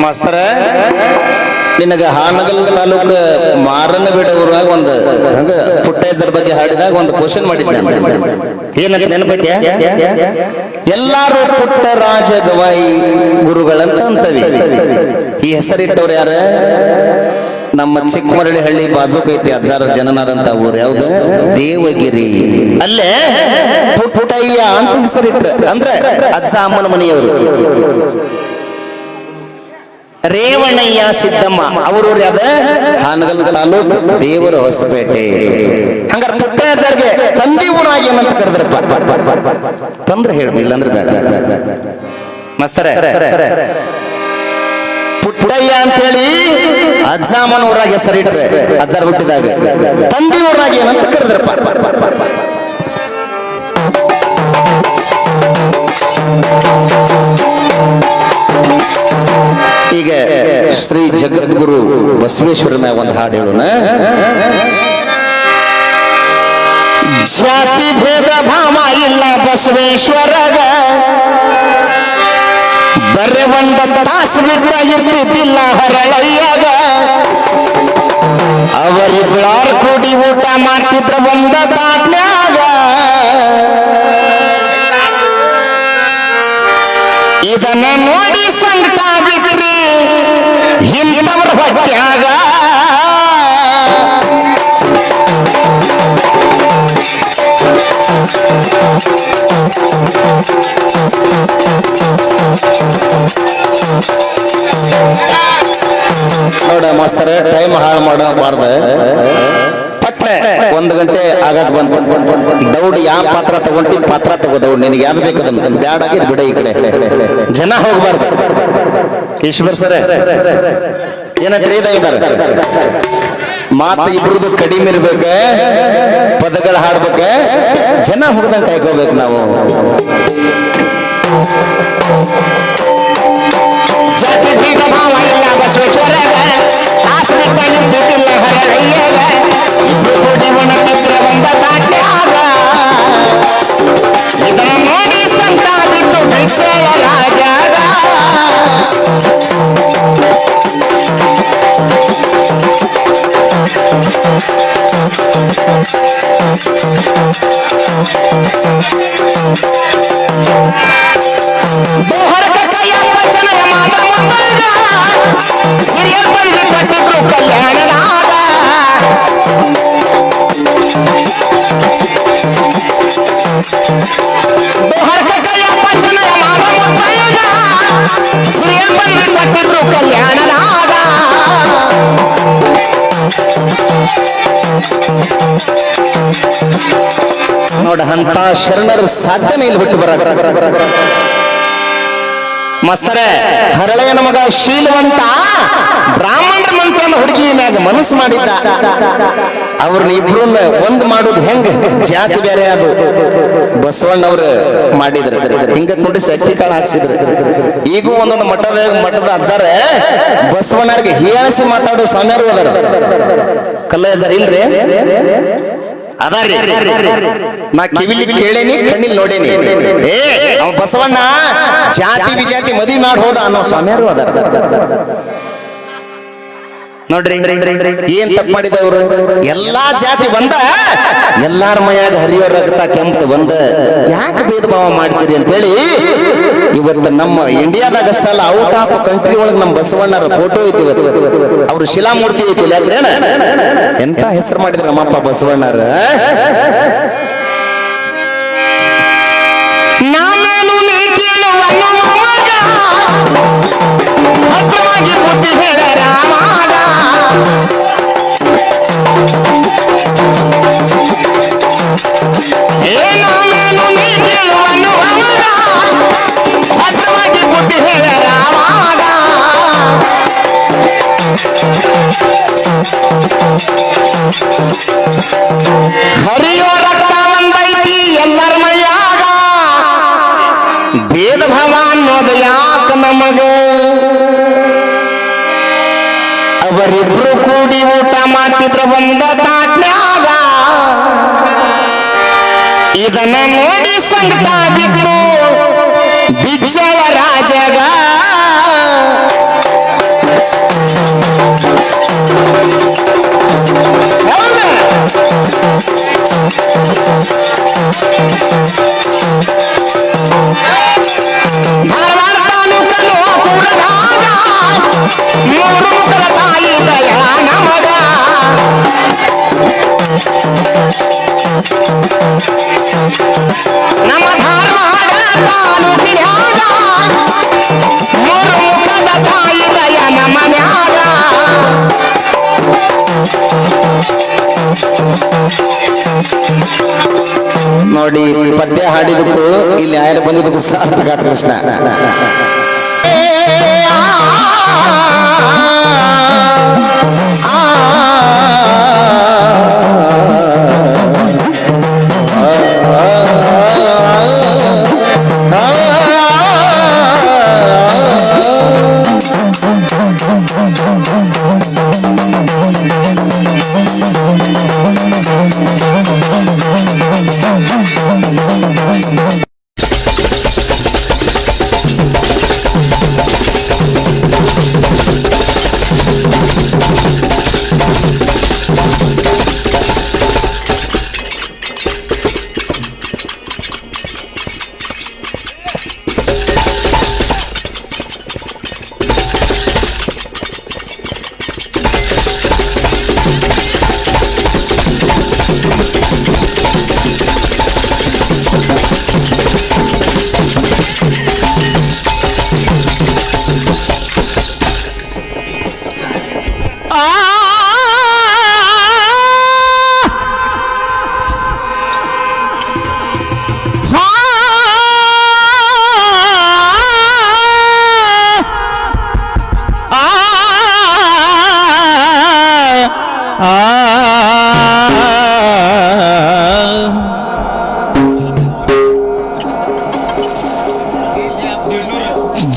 ಮಾಸ್ತರ, ನಿನಗ ಹಾನಗಲ್ ತಾಲೂಕ ಮಾರನ ಬಿಡ ಊರಾಗ ಒಂದು ಹಂಗ ಪುಟ್ಟೇಜರ್ ಬಗ್ಗೆ ಹಾಡಿದಾಗ ಒಂದು ಕ್ವಶನ್ ಮಾಡಿದ್ದೆ. ಏನಂತ ನೆನಪೈತೆ? ಎಲ್ಲಾರು ಪುಟ್ಟ ರಾಜ ಗವಾಯಿ ಗುರುಗಳಂತ ಅಂತವಿ. ಈ ಹೆಸರಿಟ್ಟವ್ರು ಯಾರ? ನಮ್ಮ ಚಿಕ್ಕಮರಳಿ ಹಳ್ಳಿ ಬಾಜುಕ್ ಐತಿ ಅಜ್ಜಾರ ಜನನಾದಂತ ಊರು. ಯಾವ್ದು? ದೇವಗಿರಿ. ಅಲ್ಲೇ ಪುಟ್ಟಯ್ಯ ಅಂತ ಹೆಸರಿಟ್ರ, ಅಂದ್ರೆ ಅಜ್ಜ ಅಮ್ಮನ ಮನೆಯವರು. ರೇವಣಯ್ಯ ಸಿದ್ದಮ್ಮ ಅವರೂರು ಯಾವ್ದ? ಹಾನಗಲ್ ತಾಲೂಕು ದೇವರ ಹೊಸಪೇಟೆ. ಹಂಗಾರ ಪುಟ್ಟಯ್ಯಗೆ ತಂದಿ ಊರಾಗಿ ಏನಂತ ಕರೆದ್ರಪ್ಪ? ತಂದ್ರೆ ಹೇಳಿ, ಇಲ್ಲಾಂದ್ರೆ ಬೇಡ. ಮಸ್ತರ ಪುಟ್ಟಯ್ಯ ಅಂತ ಹೇಳಿ ಅಜ್ಜಾಮನ ಊರಾಗ ಹೆಸರಿಟ್ರೆ, ಅಜ್ಜಾರ ಹುಟ್ಟಿದಾಗ ತಂದಿ ಊರಾಗಿ ಏನಂತ ಕರೆದ್ರಪ್ಪ? ಈಗ ಶ್ರೀ ಜಗದ್ಗುರು ಬಸವೇಶ್ವರನ ಒಂದು ಹಾಡು ಹೇಳೋಣ. ಜಾತಿ ಭೇದ ಭಾವ ಇಲ್ಲ ಬಸವೇಶ್ವರಗ, ಬರೇ ಒಂದ ತಾಸು ಬಿಟ್ಟ ಇರ್ತಿದ್ದಿಲ್ಲ ಹರಳಯ್ಯಾಗ. ಅವರಿಬ್ಬಳಾರು ಕೂಡಿ ಊಟ ಮಾಡ್ತಿದ್ರ ಒಂದ ತಾಟ್ನ್ಯಾಗ. ಇದನ್ನ ನೋಡಿ ಸಂಕಟ ಬಿಟ್ರಿ ಇಂಥವ್ರ ಹೊಟ್ಯಾಗ. ಮಾಸ್ತರ ಟೈಮ್ ಹಾಳು ಮಾಡಬಾರ್ದ. ಪಟ್ನೆ 1 ಗಂಟೆ ಆಗಾಕ ಬಂತು. ದೌಡ್ ಯಾವ ಪಾತ್ರ ತಗೊಂಡಿ ಪಾತ್ರ ತಗೋದೌಡ್ ನಿನಗೆ ಯಾವ್ದು ಬೇಕದನ್ನ ಬ್ಯಾಡ ಆಗಿದ್ ಬಿಡ. ಈ ಕಡೆ ಜನ ಹೋಗ್ಬಾರ್ದು. ಈಶ್ವರ್ ಸರ್ ಏನಂದ್ರೆ ಇದ್ದಾರೆ ಮಾತು ಇಬ್ರದು ಕಡಿಮೆ ಇರ್ಬೇಕ, ಪದಗಳು ಹಾಡ್ಬೇಕ, ಜನ ಹುಡ್ದಂಗ ಕಾಯ್ಕೋಬೇಕು ನಾವು. ಜಾತಿ ಭೇದ ಭಾವ ಇಲ್ಲ ಬಸವೇಶ್ವರಗ, ಆಸನಿಕ ನಿಂತಿಲ್ಲ ಹರಳಯ್ಯಗ, ಇಬ್ರು ಕೂಡಿ ಉಣತಿದ್ರ ಒಂದ ತಾಟ್ಯಾಗ, ಇದನ್ನ ನೋಡಿ ಸಂತ ಬಿಟ್ಟು ಭಿಕ್ಷೆಯ ರಾಜಾಗ. ಬೋಹರಕ ಕೈಯಪ್ಪ ಜನರ ಮಾತ ಮುತ್ತೈದ, ಹಿರಿಯರ್ ಬಳಿಗೆ ಕೊಟ್ಟಿದ್ರು ಕಲ್ಯಾಣದಾಗ. ಬೋಹರಕ ಕೈಯಪ್ಪ ಜನರ ಮಾತ ಮುತ್ತೈದ, ಹಿರಿಯರ್ ಬಳಿಗೆ ಕೊಟ್ಟಿದ್ರು ಕಲ್ಯಾಣದಾಗ. ನೋಡ ಅಂತ ಶರಣರ ಸಾಧನೆ ಇಲ್ಲಿ ಬಿಟ್ಟು ಬರ ಮಸ್ತರೆ. ಹರಳೆಯ ನಮಗ ಶೀಲವಂತ ಬ್ರಾಹ್ಮಣರ ಮಂತ್ರನ ಹುಡುಗಿ ಮ್ಯಾಗ ಮನಸ್ಸು ಮಾಡಿದ್ದ. ಅವ್ರನ್ನ ಇಬ್ರನ್ನ ಒಂದ್ ಮಾಡುದು ಹೆಂಗ, ಜಾತಿ ಬೇರೆ ಅದು ಬಸವಣ್ಣವ್ರು ಮಾಡಿದ್ರು. ಹಿಂಗ ನೋಡಿ ಸಟ್ಟಿ ಕಾಳು ಹಾಕ್ಸಿದ್ರು. ಈಗೂ ಒಂದೊಂದು ಮಠದ ಅಜ್ಜಾರ ಬಸವಣ್ಣರಿಗೆ ಹೀಯಾಳಿಸಿ ಮಾತಾಡೋ ಸ್ವಾಮಿಯರು ಅದಾರ. ಕಲ್ಲ ಅಜ್ಜಾರ ಇಲ್ರಿ ಅದಾರಿ. ನಾ ಕಿವಿಲಿ ಕೇಳೇನಿ, ಕಣ್ಣಿಲ್ ನೋಡೇನಿ. ಅವ ಬಸವಣ್ಣ ಜಾತಿ ವಿಜಾತಿ ಮದುವೆ ಮಾಡಿ ಹೋದ ಅನ್ನೋ ಸ್ವಾಮಿಯರು ಅದಾರ. ನೋಡ್ರಿ ಏನ್ ತಪ್ಪು ಮಾಡಿದವ್ರು. ಎಲ್ಲಾ ಜಾತಿ ಬಂದ, ಎಲ್ಲಾರ ಮೈಯಾಗ ಹರಿಯೋ ರಕ್ತ ಕೆಂಪು ಬಂದ, ಯಾಕೆ ಭೇದ ಭಾವ ಮಾಡ್ತೀರಿ ಅಂತೇಳಿ ಇವತ್ತು ನಮ್ಮ ಇಂಡಿಯಾದಾಗ ಅಷ್ಟ ಅಲ್ಲ, ಔಟ್ ಆಫ್ ಕಂಟ್ರಿ ಒಳಗೆ ನಮ್ಮ ಬಸವಣ್ಣರ ಫೋಟೋ ಐತಿ. ಇವತ್ತು ಅವ್ರ ಶಿಲಾಮೂರ್ತಿ ಐತಿ. ಯಾಕೇನ ಎಂತ ಹೆಸರು ಮಾಡಿದ್ರು ನಮ್ಮಪ್ಪ ಬಸವಣ್ಣರ. ನಾನೇನು ನೀ ಕೇಳುವ ನಮಗ, ಹತ್ತವಾಗಿ ಬುದ್ಧಿ ಹೇಳ ರಾಮಾಗ. ನಾನೇನು ನೀ ಕೇಳುವ ನಮಗ, ಹತ್ತವಾಗಿ ಬುದ್ಧಿ ಹೇಳ ರಾಮಾಗ. ಹರಿಯೋ ರಕ್ತ ಒಂದೈತಿ ಎಲ್ಲರ ಮೈಯಾಗ, ಭೇದ ಭಾವ ಅನ್ನೋದು ಯಾಕ ನಮಗ. ಅವರಿಬ್ರು ಕೂಡಿ ಊಟ ಮಾಡ್ತಿದ್ರ ಒಂದ ತಾಟ್ನ್ಯಾಗ, ಇದನ್ನ ನೋಡಿ ಸಂಕಟ ಬಿಟ್ಟು ಬಿಚ್ಚಳ ರಾಜಗ. ಧಾರವಾಡ ತಾಲೂಕನು ಕೂಡದಾಗ, ಮೂರು ಮುಖದ ತಾಯಿ ದಯ ನಮಗ. ನಮ್ಮ ಧಾರವಾಡ ತಾಲೂಕಿನ್ಯಾಗ, ಮೂರು ಮುಖದ ತಾಯಿ ದಯ ನಮ್ಮ ಮ್ಯಾಗ. ನೋಡಿ ಪದ್ಯ ಹಾಡಿದಕ್ಕೂ ಇಲ್ಲಿ ಆಯ್ಲು ಬಂದಿದ್ದಕ್ಕೂ ಸಾರ್ಥಕ ಕೃಷ್ಣ.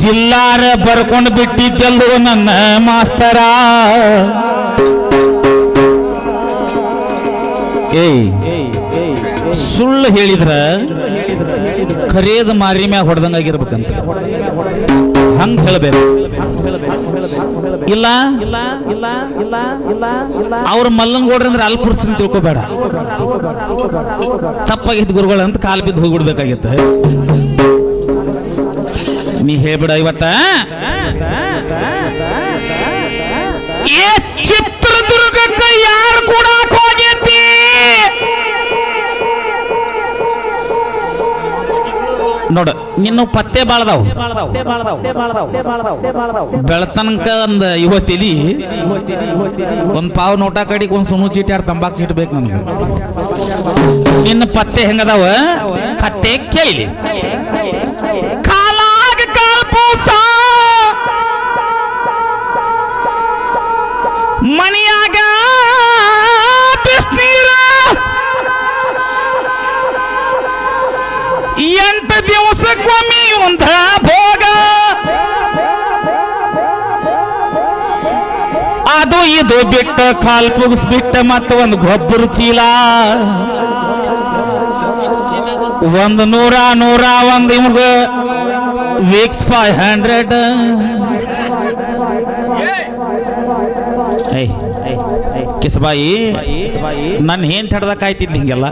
ಜಿಲ್ಲಾರ ಬರ್ಕೊಂಡು ಬಿಟ್ಟಿದ್ದೆಲ್ಲೋ ನನ್ನ ಮಾಸ್ತರ. ಏಯ್ ಸುಳ್ಳು ಹೇಳಿದ್ರ ಖರೇದ ಮಾರಿ ಮ್ಯಾಗ ಹೊಡೆದಂಗಾಗಿರ್ಬೇಕಂತ ಹಂಗ ಹೇಳ್ಬೇಕು. ಇಲ್ಲ ಅವ್ರ ಮಲ್ಲಂಗೋಡ್ರಿ ಅಂದ್ರೆ ಅಲ್ಪುರ್ಸ್ನ ತಿಳ್ಕೊಬೇಡ, ತಪ್ಪಾಗಿದ್ದ ಗುರುಗಳು ಅಂತ ಕಾಲ್ ಬಿದ್ದು ಹೋಗ್ಬಿಡ್ಬೇಕಾಗಿತ್ತ. ನೀ ಹೇಳ್ಬಿಡ ಇವತ್ತ ಚಿತ್ರದುರ್ಗಕ್ಕ ಯಾರು ಕೂಡ ಹೋಗೈತಿ ನೋಡ. ನಿನ್ನ ಪತ್ತೆ ಬಾಳದಾವ್ ಬೆಳತನಕ ಒಂದ್ ಇವತ್ತಿಲಿ ಒಂದ್ ಪಾವ್ ನೋಟ ಕಡಿಗೆ ಒಂದ್ ಸುಮು ಚೀಟಿ ಆಡ್ ತಂಬಾಕ್ ಚೀಟ್ ಬೇಕು ನಮ್ಗೆ. ನಿನ್ನ ಪತ್ತೆ ಹೆಂಗದಾವ ಕತ್ತೆ ಕೇಳಿ. ಕಾಲಾಗ ಕಾಲ್ಪೂಸ ಮನಿಯಾಗ ಬಿಸ್ನೀರ 8 ದಿವಸಕ್ಕೊಮ್ಮೆ ಒಂದ ಭೋಗ, ಅದು ಇದು ಬಿಟ್ಟ ಕಾಲ್ ಪುಗ್ಸ್ ಬಿಟ್ಟ ಮತ್ತ ಒಂದು ಗೊಬ್ಬರ ಚೀಲ, ಒಂದು 100 ಒಂದು ಇವ್ಗ ವೀಕ್ಸ್ 500. ಕಿಸಬಾಯಿ ನನ್ನ ಏನ್ ತಡ್ದಕ್ ಆಯ್ತಿದ್ಲಿ ಹಿಂಗೆಲ್ಲ.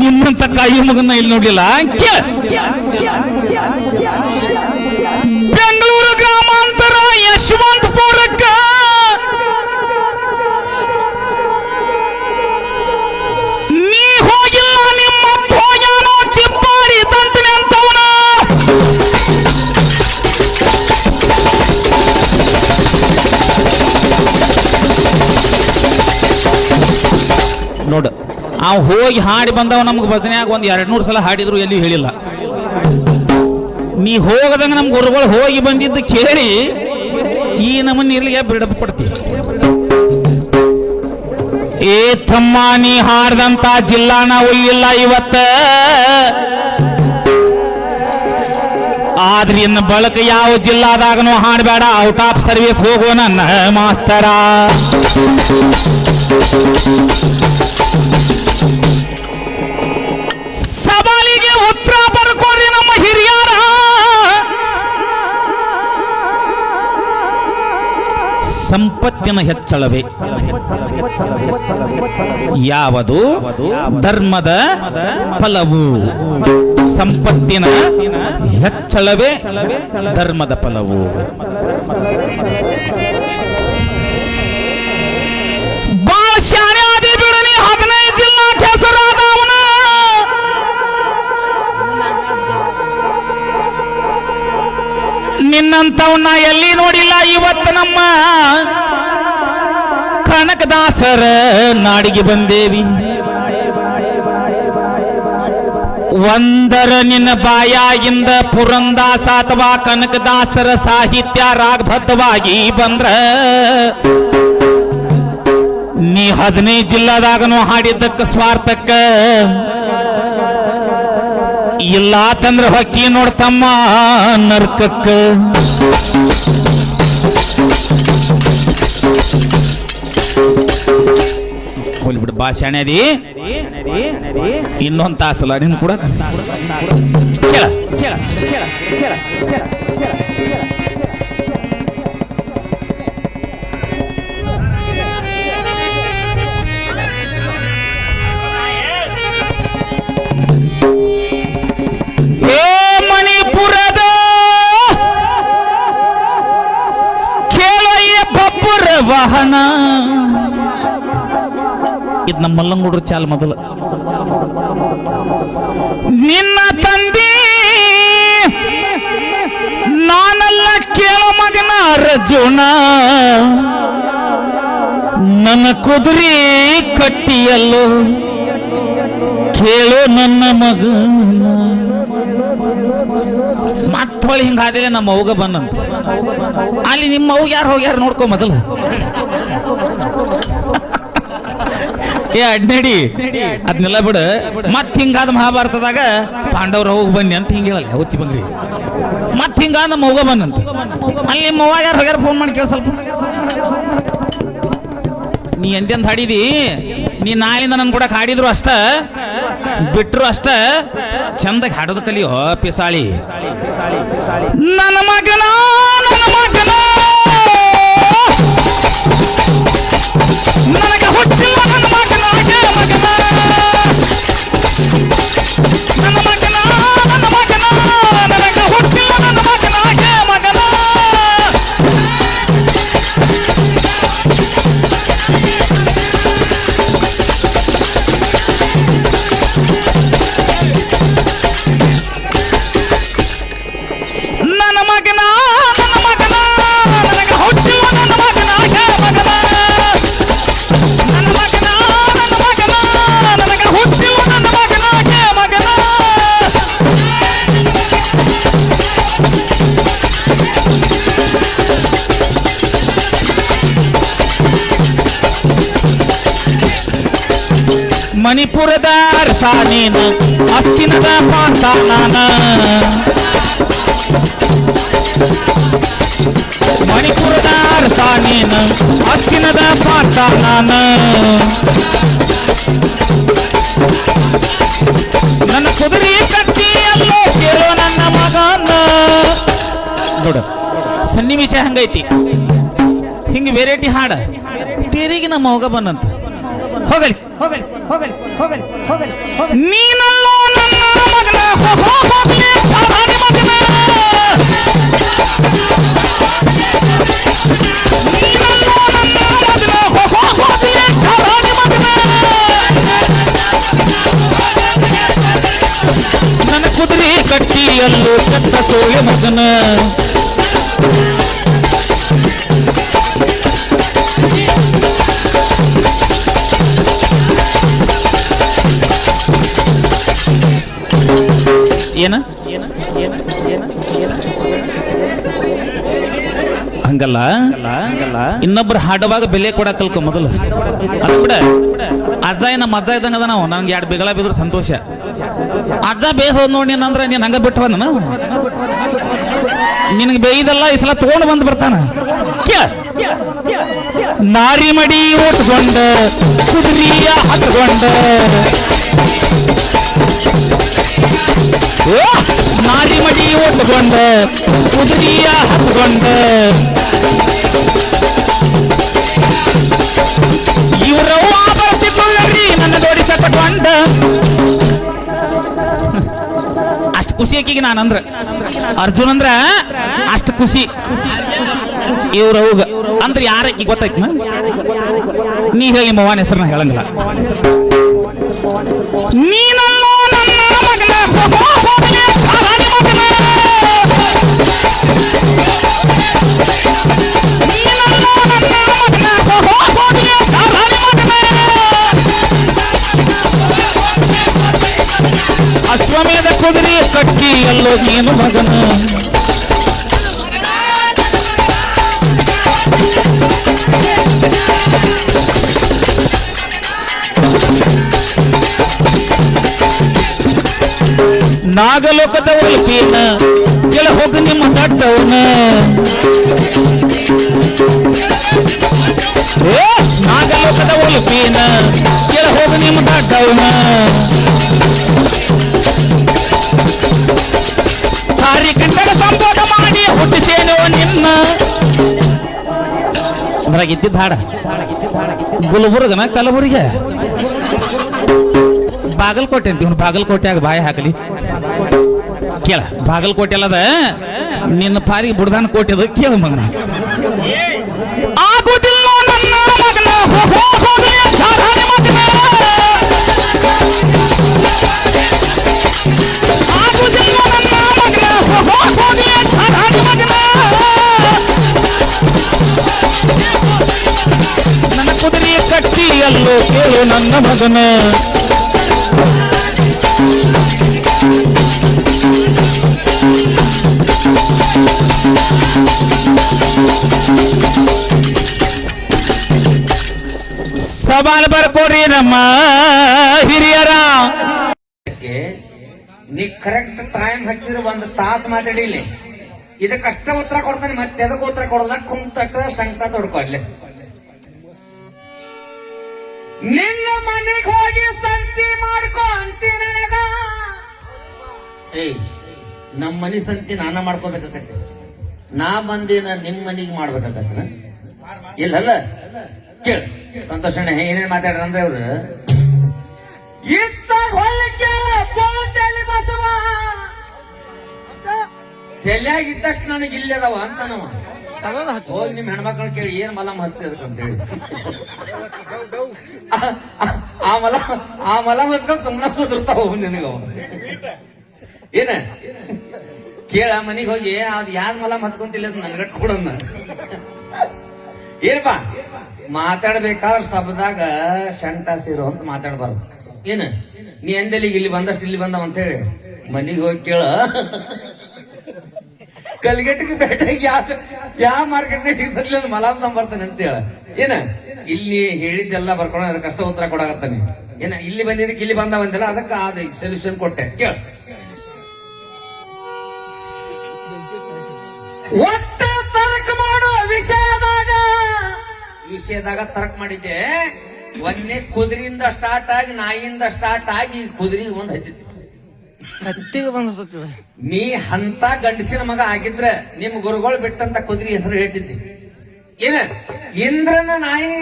ನಿನ್ನಂತ ಕಾಯಿ ಮಗನ ಇಲ್ಲಿ ನೋಡ್ಲಿಲ್ಲ. ಬೆಂಗಳೂರು ಗ್ರಾಮಾಂತರ ಯಶವಂತಪುರಕ್ಕ ನೀ ಹೋಗಿಲ್ಲ, ನಿಮ್ಮ ಹೋಗ್ಯಾನೋ ಚಿಪ್ಪಾಡಿ ತಂತಿನಿ ಅಂತವನ. ನೋಡು ಅವ್ ಹೋಗಿ ಹಾಡಿ ಬಂದವ ನಮ್ಗೆ ಭಜನೆಯಾಗ ಒಂದ್ 200 ಸಲ ಹಾಡಿದ್ರು ಎಲ್ಲಿ ಹೇಳಿಲ್ಲ. ನೀ ಹೋಗದಂಗ ನಮ್ ಗುರುಗಳು ಹೋಗಿ ಬಂದಿದ್ದು ಕೇಳಿ ಈ ನಮ್ಮನ್ನ ಇರ್ಲಿಗೆ ಬಿಡಪ್ ಪಡ್ತಿ. ಏ ತಮ್ಮ ನೀ ಹಾಡ್ದಂತ ಜಿಲ್ಲಾ ನಾವು ಇಲ್ಲ ಇವತ್ತ, ಆದ್ರೆ ಇನ್ನು ಬಳಕ ಯಾವ ಜಿಲ್ಲಾದಾಗನೂ ಹಾಡಬೇಡ, ಔಟ್ ಆಫ್ ಸರ್ವಿಸ್ ಹೋಗೋ ನನ್ನ ಮಾಸ್ತರ. ಸವಾಲಿಗೆ ಉತ್ತರ ಬರ್ಕೋರಿ ನಮ್ಮ ಹಿರಿಯರ. ಸಂಪತ್ತಿನ ಹೆಚ್ಚಳವೇ ಯಾವುದು ಧರ್ಮದ ಫಲವು. ಸಂಪತ್ತಿನ ಹೆಚ್ಚಳವೇ ಧರ್ಮದ ಫಲವು. ಬಾಳ ಶಾಣೆ ಆದಿ ಬಿಡನಿ 15 ಜಿಲ್ಲಾ ಹೆಸರಾದವನ. ನಿನ್ನಂತವನ್ನ ಎಲ್ಲಿ ನೋಡಿಲ್ಲ ಇವತ್ತು ನಮ್ಮ ಕನಕದಾಸರ ನಾಡಿಗೆ ಬಂದೇವಿ. ಒಂದರ ನಿನ್ನ ಬಾಯಾಗಿಂದ ಪುರಂದಾಸ ಅಥವಾ ಕನಕದಾಸರ ಸಾಹಿತ್ಯ ರಾಗಬದ್ಧವಾಗಿ ಬಂದ್ರ ನೀ 15 ಜಿಲ್ಲಾದಾಗನು ಹಾಡಿದ್ದಕ್ಕ ಸ್ವಾರ್ಥಕ್ಕ ಇಲ್ಲ ತಂದ್ರ ಹೊಕ್ಕಿ ನೋಡ್ತಮ್ಮ ನರ್ಕಕ್ಕ. ಹೋಲ್ಬಿಡು ಭಾಷಾಣೆ ಅದಿ ಇನ್ನೊಂದು ತಾಸಲ್ಲ ನಿನ್ ಕೂಡ ಕೇಳ ಕೇಳ ಕೇಳ ಕೇಳ ಕೇಳ. ಮಣಿಪುರದ ಕೇಳಯ್ಯ ಬಬ್ಬುರ ವಾಹನ. ಇದು ನಮ್ಮ ಮಲ್ಲಂಗೂಡ್ರು ಚಾಲ್ ಮೊದಲು. ನಿನ್ನ ತಂದಿ ನಾನಲ್ಲ ಕೇಳ ಮಗನ ಅರ್ಜುನ, ನನ್ನ ಕುದುರೆ ಕಟ್ಟಿಯಲ್ಲೋ ಕೇಳೋ ನನ್ನ ಮಗನ. ಮತ್ತೊಳ ಹೊಳ್ಳಿ ಹಿಂಗ ಹಾದಿಲ್ಲ ನಮ್ಮ ಅವ್ಗ ಬಂದಂತ. ಅಲ್ಲಿ ನಿಮ್ಮ ಅವ್ಗ ಯಾರು ಹೋಗ್ಯಾರ ನೋಡ್ಕೊ ಮೊದಲು. ಏ ಅಡ್ನಡಿ ಅದ್ನೆಲ್ಲ ಬಿಡು. ಮತ್ ಹಿಂಗಾದ ಮಹಾಭಾರತದಾಗ ಪಾಂಡವ್ರ ಹೋಗಿ ಬನ್ನಿ ಅಂತ ಹಿಂಗ ಹೇಳಲ್ಲ ಹುಚ್ಚಿ ಬಂದ್ರಿ. ಮತ್ ಹಿಂಗಾದ ನಮ್ಮ ಅವ್ಗ ಬಂದಂತ. ಅಲ್ಲಿ ನಿಮ್ಮ ಅವ್ವ ಯಾರು ಹೋಗ್ಯಾರ ಫೋನ್ ಮಾಡಿ ಕೇಳ ಸ್ವಲ್ಪ. ನೀ ಎಂತೆಂತ ಹಾಡಿದಿ, ನೀ ನಾಳಿಂದ ನನ್ ಕೂಡ ಹಾಡಿದ್ರು ಅಷ್ಟ, ಬಿಟ್ರು ಅಷ್ಟ, ಚಂದಾಗಿ ಹಾಡೋದು ಕಲಿಯೋ ಪಿಸಾಳಿ. ನನ್ನ ಮಗನ ನನಗೆ ಹುಟ್ಟಿಲ್ಲ ನನ್ನ ಮಗನಾಗೆ ಮಗನ, ನನ್ನ ಮಗನ ನನಗೆ ಹುಟ್ಟಿಲ್ಲ ನನ್ನ ಮಗನಾಗೆ ಮಗನ. ನನ್ನ ಮಗನ ನನಗೆ ಹುಟ್ಟಿಲ್ಲ ನನ್ನ ಮಗನಾಗೆ ಮಗನ, ನನ್ನ ಮಗನ ನನಗೆ ಹುಟ್ಟಿಲ್ಲ ನನ್ನ ಮಗನಾಗೆ ಮಗನ. ಮಣಿಪುರದ ಅರಸ ನೀನು, ಅಸ್ತಿನದ ಪಾಂತ ನಾನ. ಮಣಿಪುರದ ಅರಸ ನೀನು, ಅಸ್ತಿನದ ಪಾಂತ ನಾನ. ನನ್ನ ಕುದುರೆ ಕಟ್ಟಿಯಲ್ಲೋ ಕೇಳೋ ನನ್ನ ಮಗನ. ನೋಡು ಸನ್ನಿವೇಶ ಹಂಗೈತಿ, ಹಿಂಗ ವೆರೈಟಿ ಹಾಡ. ತೇರಿಗೆ ನಮ್ಮ ಹೋಗ ಬಂದಂತ. ಹೋಗಲಿ ನೀನಲ್ಲೋ ನನ್ನ ಮಗನ, ಹೋಗಲಿ ಸಾಧಾರಣ ಮಗನ. ನೀನಲ್ಲೋ ನನ್ನ ಮಗನ, ಹೋಗಲಿ ಸಾಧಾರಣ ಮಗನ. ನನ್ನ ಕುದುರೆ ಕಟ್ಟಿಯಲ್ಲೋ ಕೆಟ್ಟ ಸೋಳೆ ಮಗನ. ಏನ ಹಂಗಲ್ಲ, ಇನ್ನೊಬ್ರು ಹಾಡುವಾಗ ಬೆಲೆ ಕೊಡ ಕಲ್ಕೊ ಮೊದಲು. ಅದು ಬಿಡ, ಅಜ್ಜ ನಮ್ಮ ಅಜ್ಜ ಇದ್ದಂಗ ಅದ. ನಾವು ನಂಗೆ 2 ಬಿಗಳ ಬಿದ್ರು ಸಂತೋಷ. ಅಜ್ಜ ಬೇಸ್ ಹೋದ್ ನೋಡಿ ಅಂದ್ರೆ ನೀನ್ ಹಂಗ ಬಿಟ್ಟು ಬಂದನ. ನಿನಗೆ ಬೇಯ್ದಲ್ಲ ಈ ಸಲ ತಗೊಂಡು ಬಂದು ಬರ್ತಾನ. ನಾರಿ ಮಡಿ ಓಟ್ಕೊಂಡ ಕುದುರೆಯ ಹತ್ಕೊಂಡ, ನಾರಿ ಮಡಿ ಓಟ್ಕೊಂಡ ಕುದುರೆಯ ಹತ್ಕೊಂಡ. ಇವ್ರವ್ವ ಬರ್ತಿಕೊಳ್ಳಿ ನನ್ನ ದೊಡ್ಡಿ ಚಟ್ಕೊಂಡ. ಅಷ್ಟು ಖುಷಿ ಆಕಿಗೆ ನಾನಂದ್ರ, ಅರ್ಜುನ್ ಅಂದ್ರ ಅಷ್ಟು ಖುಷಿ. ಇವ್ರವ್ಗ ಅಂದ್ರೆ ಯಾರಕ್ಕಿ ಗೊತ್ತಾಯ್ತು? ನೀ ಹೇಳಿ ನಿಮ್ಮ ಅವ್ವನ ಹೆಸರನ್ನ ಹೇಳಂಗಿಲ್ಲ. ನೀನಲ್ಲೋ ನನ್ನ ಮಗನ, ಹೋಗಲಿ ಸಾಧಾರಣ ಮಗನ. ನೀನಲ್ಲೋ ನನ್ನ ಮಗನ, ಹೋಗಲಿ ಸಾಧಾರಣ ಮಗನ. ಅಶ್ವಮೇಧ ಕುದುರೆ ಕಟ್ಟಿ ಎಲ್ಲೋ ನೀನು ಮಗನ. ನಾಗಲೋಕದ ಒಲ್ಪಿನ ಕೆಳ ಹೋಗ ನಿಮ್ಮ ದಡ್ಡವನ. ನಾಗಲೋಕದ ಒಲ್ಪಿನ ಕೆಳ ಹೋಗ ನಿಮ್ಮ ದಡ್ಡವನ. ಹಾರಿ ಕಂಡಡ ಸಂಬೋಧ ಮಾಡಿ ಹುಟ್ಟಿಸೇನೋ ನಿನ್ನ. ಅದ್ರಾಗ ಇದ್ದಿದ್ದ ಹಾಡ ಗುಲ್ಬರ್ಗನ ಕಲಬುರ್ಗಿ ಬಾಗಲಕೋಟೆ ಅಂತ. ಇವನು ಬಾಗಲಕೋಟೆಯಾಗ ಬಾಯಿ ಹಾಕಲಿ ಕೇಳ. ಬಾಗಲಕೋಟೆ ಅಲ್ಲದ ನಿನ್ನ ಪಾರಿಗೆ ಬುಡ್ದಾನ ಕೋಟೆದ ಕೇಳ ಮಗನ. ಆಗುದಿಲ್ಲ ನನ್ನ ಮಗನ, ಹೋಗಲಿ ಸಾಧಾರಣ ಮಗನ. ಆಗುದಿಲ್ಲ ನನ್ನ ಮಗನ, ಹೋಗಲಿ ಸಾಧಾರಣ ಮಗನ. ನನ್ನ ಕುದುರೆ ಕಟ್ಟಿ ಎಲ್ಲೋ ಕೇಳು ನನ್ನ ಮಗನ. ಸವಾಲ್ ಬರ್ಕೊಡ್ರಿ ನಮ್ಮ ಹಿರಿಯರ. ನೀ ಕರೆಕ್ಟ್ ಟೈಮ್ ಹಚ್ಚಿದ್ರೆ ಒಂದು ತಾಸು ಮಾತಾಡಿಲಿ, ಇದಕ್ಕಷ್ಟ ಉತ್ತರ ಕೊಡ್ತಾನೆ, ಮತ್ತೆ ಎದಕ್ಕೆ ಉತ್ತರ ಕೊಡಲ್ಲ, ಕುಂತಕ್ಕ ಸಂಕಟ ತೊಡ್ಕೊಡ್ಲಿ. ನಿನ್ನ ಮನೆಗೆ ಹೋಗಿ ಸಂತಿ ಮಾಡ್ಕೊ ಅಂತಿ ನನಗ. ಏಯ್, ನಮ್ಮ ಮನೆ ಸಂತಿ ನಾನ ಮಾಡ್ಕೋಬೇಕಾಗತ್ತೆ, ನಾ ಬಂದಿನ ನಿಮ್ ಮನೆಗೆ ಮಾಡ್ಬೇಕಾಗತ್ತ ಇಲ್ಲಲ್ಲ? ಕೇಳ ಸಂತೋಷಣ್ಣ ಏನೇನ್ ಮಾತಾಡ್ರ ಅಂದ್ರೆ ಅವ್ರು ತಲೆಯಾಗ ಇದ್ದಷ್ಟು ನನಗೆ ಇಲ್ಲದವ ಅಂತ ನಾವು ಹೋಗಿ ನಿಮ್ ಹೆಣ್ಮಕ್ಳು ಕೇಳಿ ಏನ್ ಮಲಮ್ ಹಚ್ತಿದ್ರು ಅಂತ ಹೇಳಿ ಆ ಮಲಮ್ ಹಚ್ಕೊಂಡು ಸುಮ್ಮನೆ ಹೋದಿರ್ತಾವ ನಿನಗವ. ಏನ ಕೇಳ ಮನಿಗೆ ಹೋಗಿ ಅದ್ ಯಾವ್ದ್ ಮಲಮ್ ಹಚ್ಕೊಂತಿಲ್ಲ ಅದು ನನ್ಗಟ್ ಕೊಡೋಣ. ಏನಪ್ಪಾ ಮಾತಾಡ್ಬೇಕಾದ್ರೆ ಸಬ್ದಾಗ ಶಂಟ ಸೇರು ಅಂತ ಮಾತಾಡ್ಬಾರ್ದು. ಏನ ನೀ ಎಂದೆಲ್ಲಿಗೆ ಇಲ್ಲಿ ಬಂದಷ್ಟು ಇಲ್ಲಿ ಬಂದವ ಅಂತ ಹೇಳಿ ಮನಿಗೆ ಹೋಗಿ ಕೇಳ, ಕಲ್ಗೆಟ್ಟಿಗೆ ಬೇಟಾಗಿ ಯಾವ ಮಾರ್ಕೆಟ್ನಾಗ ಸಿಗ್ತದ್ಲಿ ಒಂದು ಮಲಾಮ್ ಬರ್ತಾನೆ ಅಂತ ಹೇಳ. ಏನ ಇಲ್ಲಿ ಹೇಳಿದ್ದೆಲ್ಲ ಬರ್ಕೊಂಡು ಅದಕ್ಕೆ ಕಷ್ಟ ಉತ್ತರ ಕೊಡಾಕತ್ತಾನೆ. ಏನ ಇಲ್ಲಿ ಬಂದಿದ್ದಕ್ಕೆ ಇಲ್ಲಿ ಬಂದವಂತೆಲ್ಲ ಅದಕ್ಕೆ ಅದ ಸೊಲ್ಯೂಷನ್ ಕೊಟ್ಟೆ. ಕೇಳ, ಒಟ್ಟ ತರ್ಕ ಮಾಡೋ ವಿಷಯದಾಗ ತರ್ಕ ಮಾಡಿದ್ದೆ. ಒಂದೇ ಕುದುರೆಯಿಂದ ಸ್ಟಾರ್ಟ್ ಆಗಿ ನಾಯಿಯಿಂದ ಸ್ಟಾರ್ಟ್ ಆಗಿ ಕುದುರೆಗೆ ಒಂದ್ ಹತ್ತಿತ್ತು. ನೀ ಅಂತ ಗಂಡಸಿನ ಮಗ ಆಗಿದ್ರೆ ನಿಮ್ ಗುರುಗಳು ಬಿಟ್ಟಂತ ಕುದುರೆ ಹೆಸರು ಹೇಳ್ತಿದ್ದಿ. ಏನ ಇಂದ್ರನ ನಾಯಿ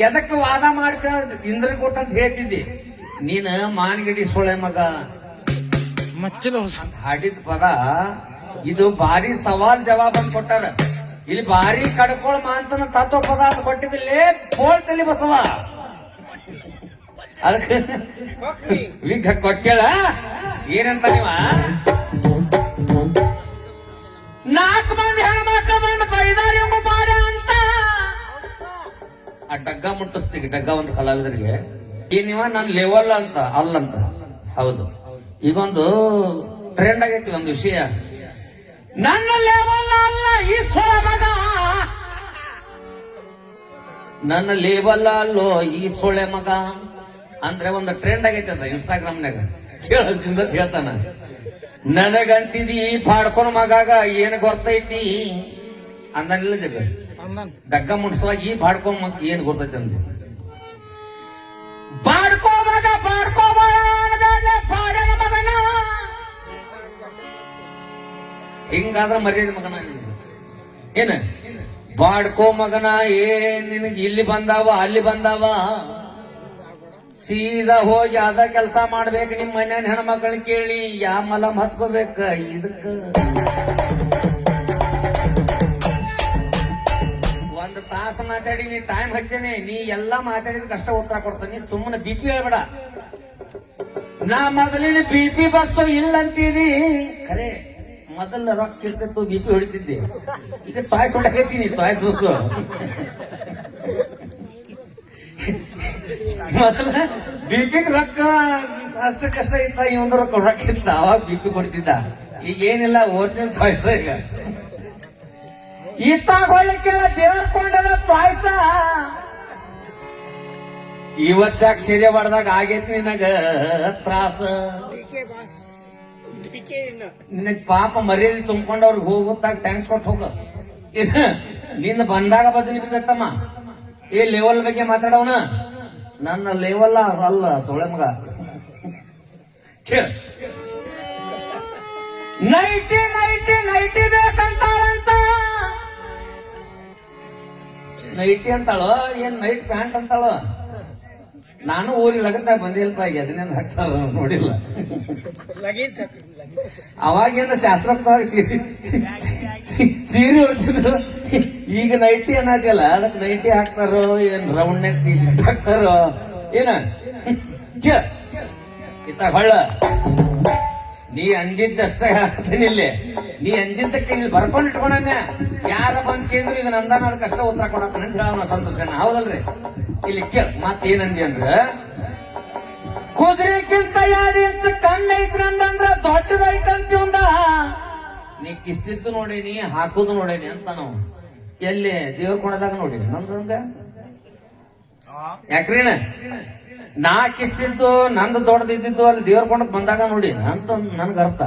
ಎದಕ್ಕೆ ವಾದ ಮಾಡ್ತ ಇಂದ್ರ ಕೊಟ್ಟಂತ ಹೇಳ್ತಿದ್ದಿ. ನೀನ್ ಮಾನಗಿಡಿ ಸೊಳೆ ಮಗ ಹಾಡಿದ ಪದ ಇದು ಭಾರಿ ಸವಾಲ್ ಜವಾಬ್ ಅಂತ ಕೊಟ್ಟಾರ. ಇಲ್ಲಿ ಭಾರಿ ಕಡ್ಕೊಳ್ ಮಾಂತನ ತತ್ವ ಪದ ಅಂತ ಕೊಟ್ಟಿದ್ದಲ್ಲಿ ಕೋಳ್ತಲಿ ಬಸವ ಅದಕ್ಕೆ ವಿಘ ಕೊಚ್ಚಳ ಏನಂತ ನೀವ 4 ಮಂದಿ ಹೆಣ್ಮಕ್ಳು ಬಂದು ಬೈದಾರಿ ಬಾರ ಅಂತ ಆ ಡಗ್ಗ ಮುಟ್ಟಿಸ್ತೀವಿ. ಡಗ್ಗ ಒಂದು ಕಲಾವಿದರಿಗೆ ನೀವ ನನ್ ಲೆವೆಲ್ ಅಂತ ಅಲ್ಲಂತ. ಹೌದು, ಈಗೊಂದು ಟ್ರೆಂಡ್ ಆಗೈತಿ ಒಂದು ವಿಷಯ. ನನ್ನ ಲೆವೆಲ್ ಅಲ್ಲ ಈಶ್ವರ ಮಗ, ನನ್ನ ಲೇಬಲ್ ಅಲ್ಲೋ ಈ ಸೊಳೆ ಮಗ ಅಂದ್ರೆ ಒಂದು ಟ್ರೆಂಡ್ ಆಗೈತೆ ಅಂತ ಇನ್ಸ್ಟಾಗ್ರಾಮ್ನಾಗ. ಕೇಳೋದ್ರಿಂದ ಹೇಳ್ತಾನ, ನನಗಂತಿದಿ ಪಾಡ್ಕೊಂಡ್ ಮಗಾಗ ಏನ್ ಗೊತ್ತೈತಿ ಅಂದನಿಲ್ಲ ಜಗ. ಡಗ್ಗ ಮುಡ್ಸುವಾಗ ಈ ಬಾಡ್ಕೊಂಡ್ ಮಗ ಏನ್ ಗೊತ್ತೈತಿ ಅಂದ. ಬಾಡ್ಕೋ ಮಗ ಬಾಡ್ಕೋ ಬಾಡನ ಮಗನ ಹಿಂಗಾದ್ರ ಮರ್ಯಾದೆ ಮಗನ. ಏನ ಬಾಡ್ಕೋ ಮಗನ ನಿನಗೆ ಇಲ್ಲಿ ಬಂದಾವ ಅಲ್ಲಿ ಬಂದಾವ, ಸೀದಾ ಹೋಗಿ ಅದ ಕೆಲಸ ಮಾಡ್ಬೇಕು. ನಿಮ್ ಮನ್ಯಾನ ಹೆಣ್ಮಕ್ಳನ್ನ ಕೇಳಿ ಯಾವ ಮಲಮ್ ಹಚ್ಕೋಬೇಕ. ಇದಕ್ಕ ಒಂದು ತಾಸು ಮಾತಾಡಿ ನೀ ಟೈಮ್ ಹಚ್ಚೇನೆ, ನೀ ಎಲ್ಲಾ ಮಾತಾಡಿದ ಕಷ್ಟ ಉತ್ತರ ಕೊಡ್ತಾನೆ. ಸುಮ್ಮನೆ ಬಿಪಿ ಹೇಳ್ಬೇಡ. ನಾ ಮೊದಲಿನ ಬಿಪಿ ಬಸ್ಸು ಇಲ್ಲಂತೀನಿ ಖರೆ, ಮೊದಲ ರೊಕ್ಕ ಇರ್ತಿತ್ತು ಬಿಪಿ ಹೊಡಿತಿದ್ದೆ. ಈಗ ಚಾಯ್ಸ್ ಹೊಡಕೈತೀನಿ, ಚಾಯ್ಸ್ ಬಸ್ಸು. ಮೊದಲ ಬಿಪಿಗೆ ರೊಕ್ಕ ಅಷ್ಟು ಕಷ್ಟ ಇತ್ತ, ಇವೊಂದು ರೊಕ್ಕ ಇತ್ತ, ಅವಾಗ ಬಿಪಿ ಕೊಡ್ತಿದ್ದ. ಈಗ ಏನಿಲ್ಲ, ಒರಿಜಿನಲ್ ಚಾಯ್ಸ್. ಈಗ ಇತ್ತಾಗೊಳ್ಳಿಕ್ಕೆ ದೇವರ್ಕೊಂಡದ ಚಾಯ್ಸ. ಇವತ್ತಾಗ ಸೀರೆ ಬಡ್ದಾಗ ಆಗೈತಿ ನಿನಗ ತ್ರಾಸ. ನಿನಗ್ ಪಾಪ ಮರ್ಯಾದೆ ತುಂಬ್ಕೊಂಡವ್ರಿಗೆ ಹೋಗುತ್ತಾಗ ಥ್ಯಾಂಕ್ಸ್ ಕೊಟ್ಟು ಹೋಗ. ನಿನ್ನ ಬಂದಾಗ ಬದಲಿ ಬಿದ್ದತ್ತಮ್ಮ. ಈ ಲೆವೆಲ್ ಬಗ್ಗೆ ಮಾತಾಡವನ, ನನ್ನ ಲೆವೆಲ್ ಅಲ್ಲ ಸೊಳೆ ಮಗ. ನೈಟಿ ನೈಟಿ ನೈಟಿ ಬೇಕಂತಾಳಂತ. ನೈಟಿ ಅಂತಾಳೋ ಏನ್ ನೈಟ್ ಪ್ಯಾಂಟ್ ಅಂತಾಳೋ? ನಾನು ಊರಿಗೆ ಲಗತ್ತಾಗ ಬಂದಿಲ್ಪ, ಅದನ್ನೇನು ಹಾಕ್ತಾರ ನೋಡಿಲ್ಲ. ಅವಾಗೇನ ಶಾಸ್ತ್ರೋಕ್ತವಾಗಿ ಸೀರೆ ಹೊಡ್ತಿದ್ರು. ಈಗ ನೈಟಿ ಅನ್ನೋದಿಲ್ಲ, ಅದಕ್ಕೆ ನೈಟಿ ಹಾಕ್ತಾರೋ ಏನ್ ರೌಂಡ್ ನೆಕ್ ಟಿ ಶರ್ಟ್ ಹಾಕ್ತಾರೋ ಏನ. ಇತ್ತ ಹೊಳ್ಳ ನೀ ಅಂದಿದ್ದಷ್ಟೇ ಹೇಳ್ತೀನಿ. ಇಲ್ಲಿ ನೀ ಅಂದಿದ್ದಕ್ಕೆ ಇಲ್ಲಿ ಬರ್ಕೊಂಡು ಇಟ್ಕೊಂಡ ಯಾರ ಬಂದ್ ಕೇಳಿದ್ರು ಈಗ ನಂದಾನ ಕಷ್ಟ ಉತ್ತರ ಕೊಡತ್ತಾನ ಅಂತ ಹೇಳ ಸಂತೋಷ. ಹೌದಲ್ರಿ? ಇಲ್ಲಿ ಕೇಳ ಮತ್ತೇನಂದಿ ಅಂದ್ರ, ಕುದುರೆಕ್ಕಿಂತ 2 ಇಂಚ್ ಕಮ್ಮಿ ಐತ್ರಿ ಅಂದ್ರ ದೊಡ್ಡದೈತಂತ. ನೀ ಕಿಸ್ತಿದ್ದು ನೋಡೀನಿ ಹಾಕೋದು ನೋಡೇನಿ ಅಂತ ನಾವು ಎಲ್ಲಿ ದೇವ್ರ ಕೊಡದಾಗ ನೋಡೀನಿ ನಮ್ದಂಗ ಯಾಕ್ರೀಣ ನಾ ಕಿಸ್ತಿದ್ದು ನಂದು ದೊಡ್ಡದಿದ್ದು ಅಲ್ಲಿ ದೇವ್ರ ಕೊಂಡಕ್ ಬಂದಾಗ ನೋಡಿ ಅಂತ ನನ್ಗ ಅರ್ಥ.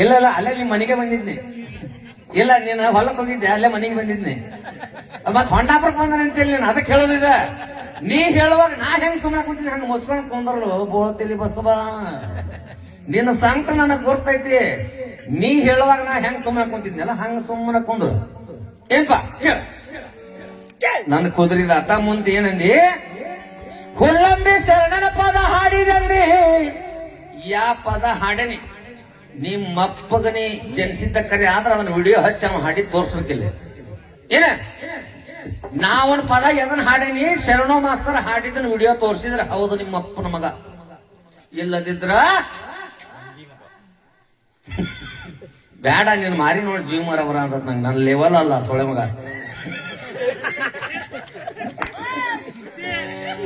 ಇಲ್ಲ ಇಲ್ಲ ಅಲ್ಲೇ ನಿಮ್ ಮನೆಗೆ ಬಂದಿದ್ನಿ, ಇಲ್ಲ ನೀನು ಹೊಲಕ್ ಹೋಗಿದ್ದೆ ಅಲ್ಲೇ ಮನೆಗೆ ಬಂದಿದ್ನಿ, ಮತ್ ಹೊಂಡಾಪುರಕ್ಕೆ ಬಂದ ಅಂತೇಳಿ ನೀನು ಅದಕ್ಕೆ ಹೇಳೋದಿದೆ. ನೀ ಹೇಳುವಾಗ ನಾ ಹೆಂಗ್ ಸುಮ್ಮನೆ ಕುಂತಿದ್ದೆ ಹಂಗ ಮುಚ್ಕೊಂಡ್ ಕುಂದ್ರು ಬೋಳತಿಲಿ ಬಸವ ನಿನ್ನ ಸಂಕಟ ನನಗ್ ಗೊತ್ತೈತಿ. ನೀ ಹೇಳುವಾಗ ನಾ ಹೆಂಗ್ ಸುಮ್ಮನೆ ಕುಂತಿದ್ನಲ್ಲ ಹಂಗ ಸುಮ್ಮನೆ ಕುಂದ್ರು ಏನ್ಪಾ ನನ್ ಕುದುರಿದ ಅತ್ತ ಮುಂದೆ ಏನಂದಿ ಹುಲ್ಲಂಬಿ ಶರಣನ ಪದ ಹಾಡಿದಲ್ಲಿ ಯಾ ಪದ ಹಾಡನಿ ನಿಮ್ಮಪ್ಪಗನಿ ಜನಿಸಿದ್ದ ಕರೆ ಆದ್ರೆ ಅವನ ವಿಡಿಯೋ ಹಚ್ಚಿ ಅವ ಹಾಡಿ ತೋರ್ಸ್ಬೇಕಿಲ್ಲ ಏನ ನಾವನ್ ಪದ ಎದನ್ ಹಾಡೇನಿ ಶರಣೋ ಮಾಸ್ತರ್ ಹಾಡಿದನ್ ವಿಡಿಯೋ ತೋರ್ಸಿದ್ರೆ ಹೌದು ನಿಮ್ಮ ಅಪ್ಪನ ಮಗ, ಇಲ್ಲದಿದ್ರ ಬೇಡ ನೀನ್ ಮಾರಿ ನೋಡಿ ಜೀವ ಮರವರ ಅಂತ ನಂಗೆ ನನ್ನ ಲೆವೆಲ್ ಅಲ್ಲ ಸೊಳೆ ಮಗ.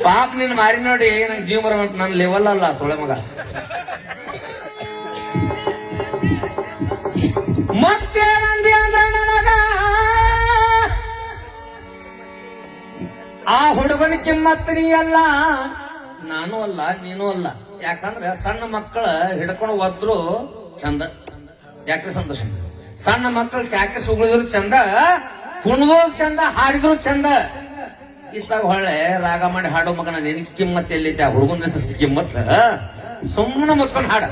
ಪಾಪ ನೀನ್ ಮಾರಿ ನೋಡಿ ನಂಗೆ ಜೀವ ಮರ ನನ್ನ ಲೆವೆಲ್ ಅಲ್ಲ ಸೊಳೆ ಮಗ. ಮತ್ತೆ ನಂದಿ ಅಂದ್ರೆ ನನಗ ಆ ಹುಡುಗನ ಕಿಮ್ಮತ್ ನೀ ಅಲ್ಲ, ನಾನು ಅಲ್ಲ ನೀನು ಅಲ್ಲ. ಯಾಕಂದ್ರೆ ಸಣ್ಣ ಮಕ್ಕಳ ಹಿಡ್ಕೊಂಡು ಒದ್ರು ಚಂದ, ಯಾಕ್ರಿ ಸಂತೋಷ. ಸಣ್ಣ ಮಕ್ಕಳು ಕ್ಯಾಕೆ ಸುಗಳಿದ್ರು ಚಂದ, ಕುಣಿದ್ರು ಚಂದ, ಹಾಡಿದ್ರು ಚಂದ. ಇತ್ತಾಗ ಹೊಳ್ಳೆ ರಾಗ ಮಾಡಿ ಹಾಡೋ ಮಗನ ನಿನ್ ಕಿಮ್ಮತ್ ಎಲ್ಲಿದ್ದೆ, ಆ ಹುಡುಗನಷ್ಟು ಕಿಮ್ಮತ್ ಸುಮ್ಮನೆ ಮುಚ್ಕೊಂಡು ಹಾಡ.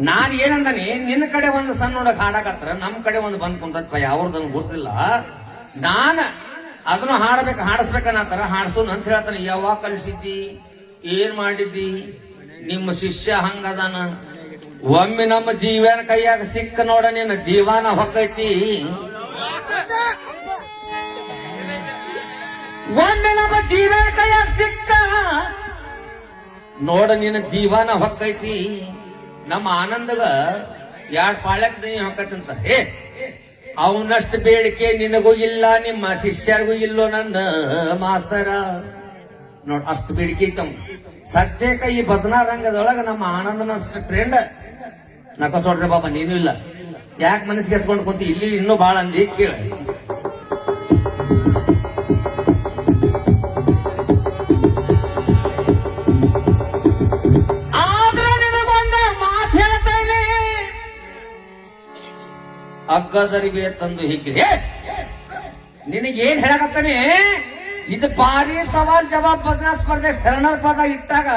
ನಾನ್ ಏನಂದನಿ ನಿನ್ನ ಕಡೆ ಒಂದು ಸಣ್ಣ ನೋಡಕ್ ಹಾಡಕತ್ರ ನಮ್ ಕಡೆ ಒಂದು ಬಂದ್ ಕುಂತತ್ಪ ಯಾವ್ದನ್ ಗೊತ್ತಿಲ್ಲ. ನಾನ ಅದನ್ನು ಹಾಡಬೇಕು ಹಾಡಿಸ್ಬೇಕನ್ನತ್ತಾರ ಹಾಡ್ಸೋನ್ ಅಂತ ಹೇಳ್ತಾನೆ. ಯಾವಾಗ ಕಲಿಸಿದ್ದಿ, ಏನ್ ಮಾಡಿದ್ದಿ, ನಿಮ್ಮ ಶಿಷ್ಯ ಹಂಗದಾನ. ಒಮ್ಮೆ ನಮ್ಮ ಜೀವನ ಕೈಯಾಗ ಸಿಕ್ಕ ನೋಡ ನಿನ್ನ ಜೀವನ ಹೊಕ್ಕೈತಿ. ಒಮ್ಮೆ ನಮ್ಮ ಜೀವನ ಕೈಯಾಗ ಸಿಕ್ಕ ನೋಡ ನಿನ್ನ ಜೀವನ ಹೊಕ್ಕೈತಿ. ನಮ್ಮ ಆನಂದಗ ಯಾಡ್ ಪಾಳ್ಯಕ್ ನೀ ಹೊಕ್ಕೈತಂತ. ಅವನಷ್ಟು ಬೇಡಿಕೆ ನಿನಗೂ ಇಲ್ಲ, ನಿಮ್ಮ ಶಿಷ್ಯರಿಗೂ ಇಲ್ಲೋ ನನ್ನ ಮಾಸ್ತರ. ನೋಡ್ ಅಷ್ಟು ಬೇಡಿಕೆ ಐತಮ್ಮ. ಸದ್ಯಕ್ಕ ಈ ಭಜನಾ ರಂಗದೊಳಗ ನಮ್ಮ ಆನಂದನಷ್ಟು ಟ್ರೆಂಡ್ ನಕ ಚೋಡ್ರಿ ಬಾಬಾ ನೀನು ಇಲ್ಲ. ಯಾಕೆ ಮನಸ್ಸಿಗೆ ಹಚ್ಕೊಂಡು ಕುಂತಿ ಇಲ್ಲಿ ಇನ್ನೂ ಬಾಳ ಅಂದಿ ಕೇಳ. ಆದ್ರೆ ನಿನಗೊಂದ ಮಾತು ಹೇಳ್ತೇನೆ, ಅಗ್ಗಸರಿಗೆ ತಂದು ಹಿಗ್ರಿ. ನಿನಗೇನ್ ಹೇಳಕತ್ತಾನೆ, ಇದು ಭಾರಿ ಸವಾಲ್ ಜವಾಬ್ ಭಜನಾ ಸ್ಪರ್ಧೆ. ಶರಣರ ಪದ ಇಟ್ಟಾಗ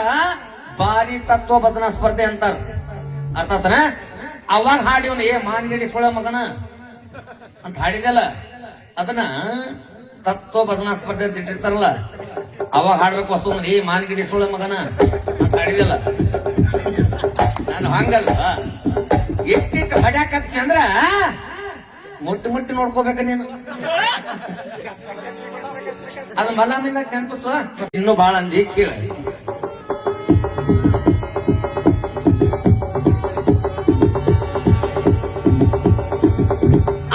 ಭಾರಿ ತತ್ವ ಭಜನಾ ಸ್ಪರ್ಧೆ ಅಂತಾರ. ಅರ್ಥಾತನ ಅವಾಗ ಹಾಡಿವನು ಮಾನ್ಗಿಡಿ ಸೊಳ ಮಗನ ಅಂತ ಹಾಡಿದಲ್ಲ, ಅದನ್ನ ತತ್ವ ಭಜನಾ ಸ್ಪರ್ಧೆ ಅಂತ ಇಟ್ಟಿರ್ತಾರಲ್ಲ, ಅವಾಗ ಹಾಡ್ಬೇಕು. ಹೊಸ ಮಾನ್ಗಿಡಿ ಸೊಳ ಮಗನ ಅಂತ ಹಾಡಿದಲ್ಲ. ನಾನು ಹಂಗಲ್ಲ, ಎಷ್ಟಿಟ್ಟು ಹೊಡ್ಯಾಕತ್ತಿ ಅಂದ್ರ ಮುಟ್ಟಿ ಮುಟ್ಟಿ ನೋಡ್ಕೋಬೇಕ ನೀನು. ಅದು ಮಲ ಮಿಲ್ಲ ನೆನಪಿಸ ಇನ್ನೂ ಬಾಳ ಅಂದಿ ಕೇಳ.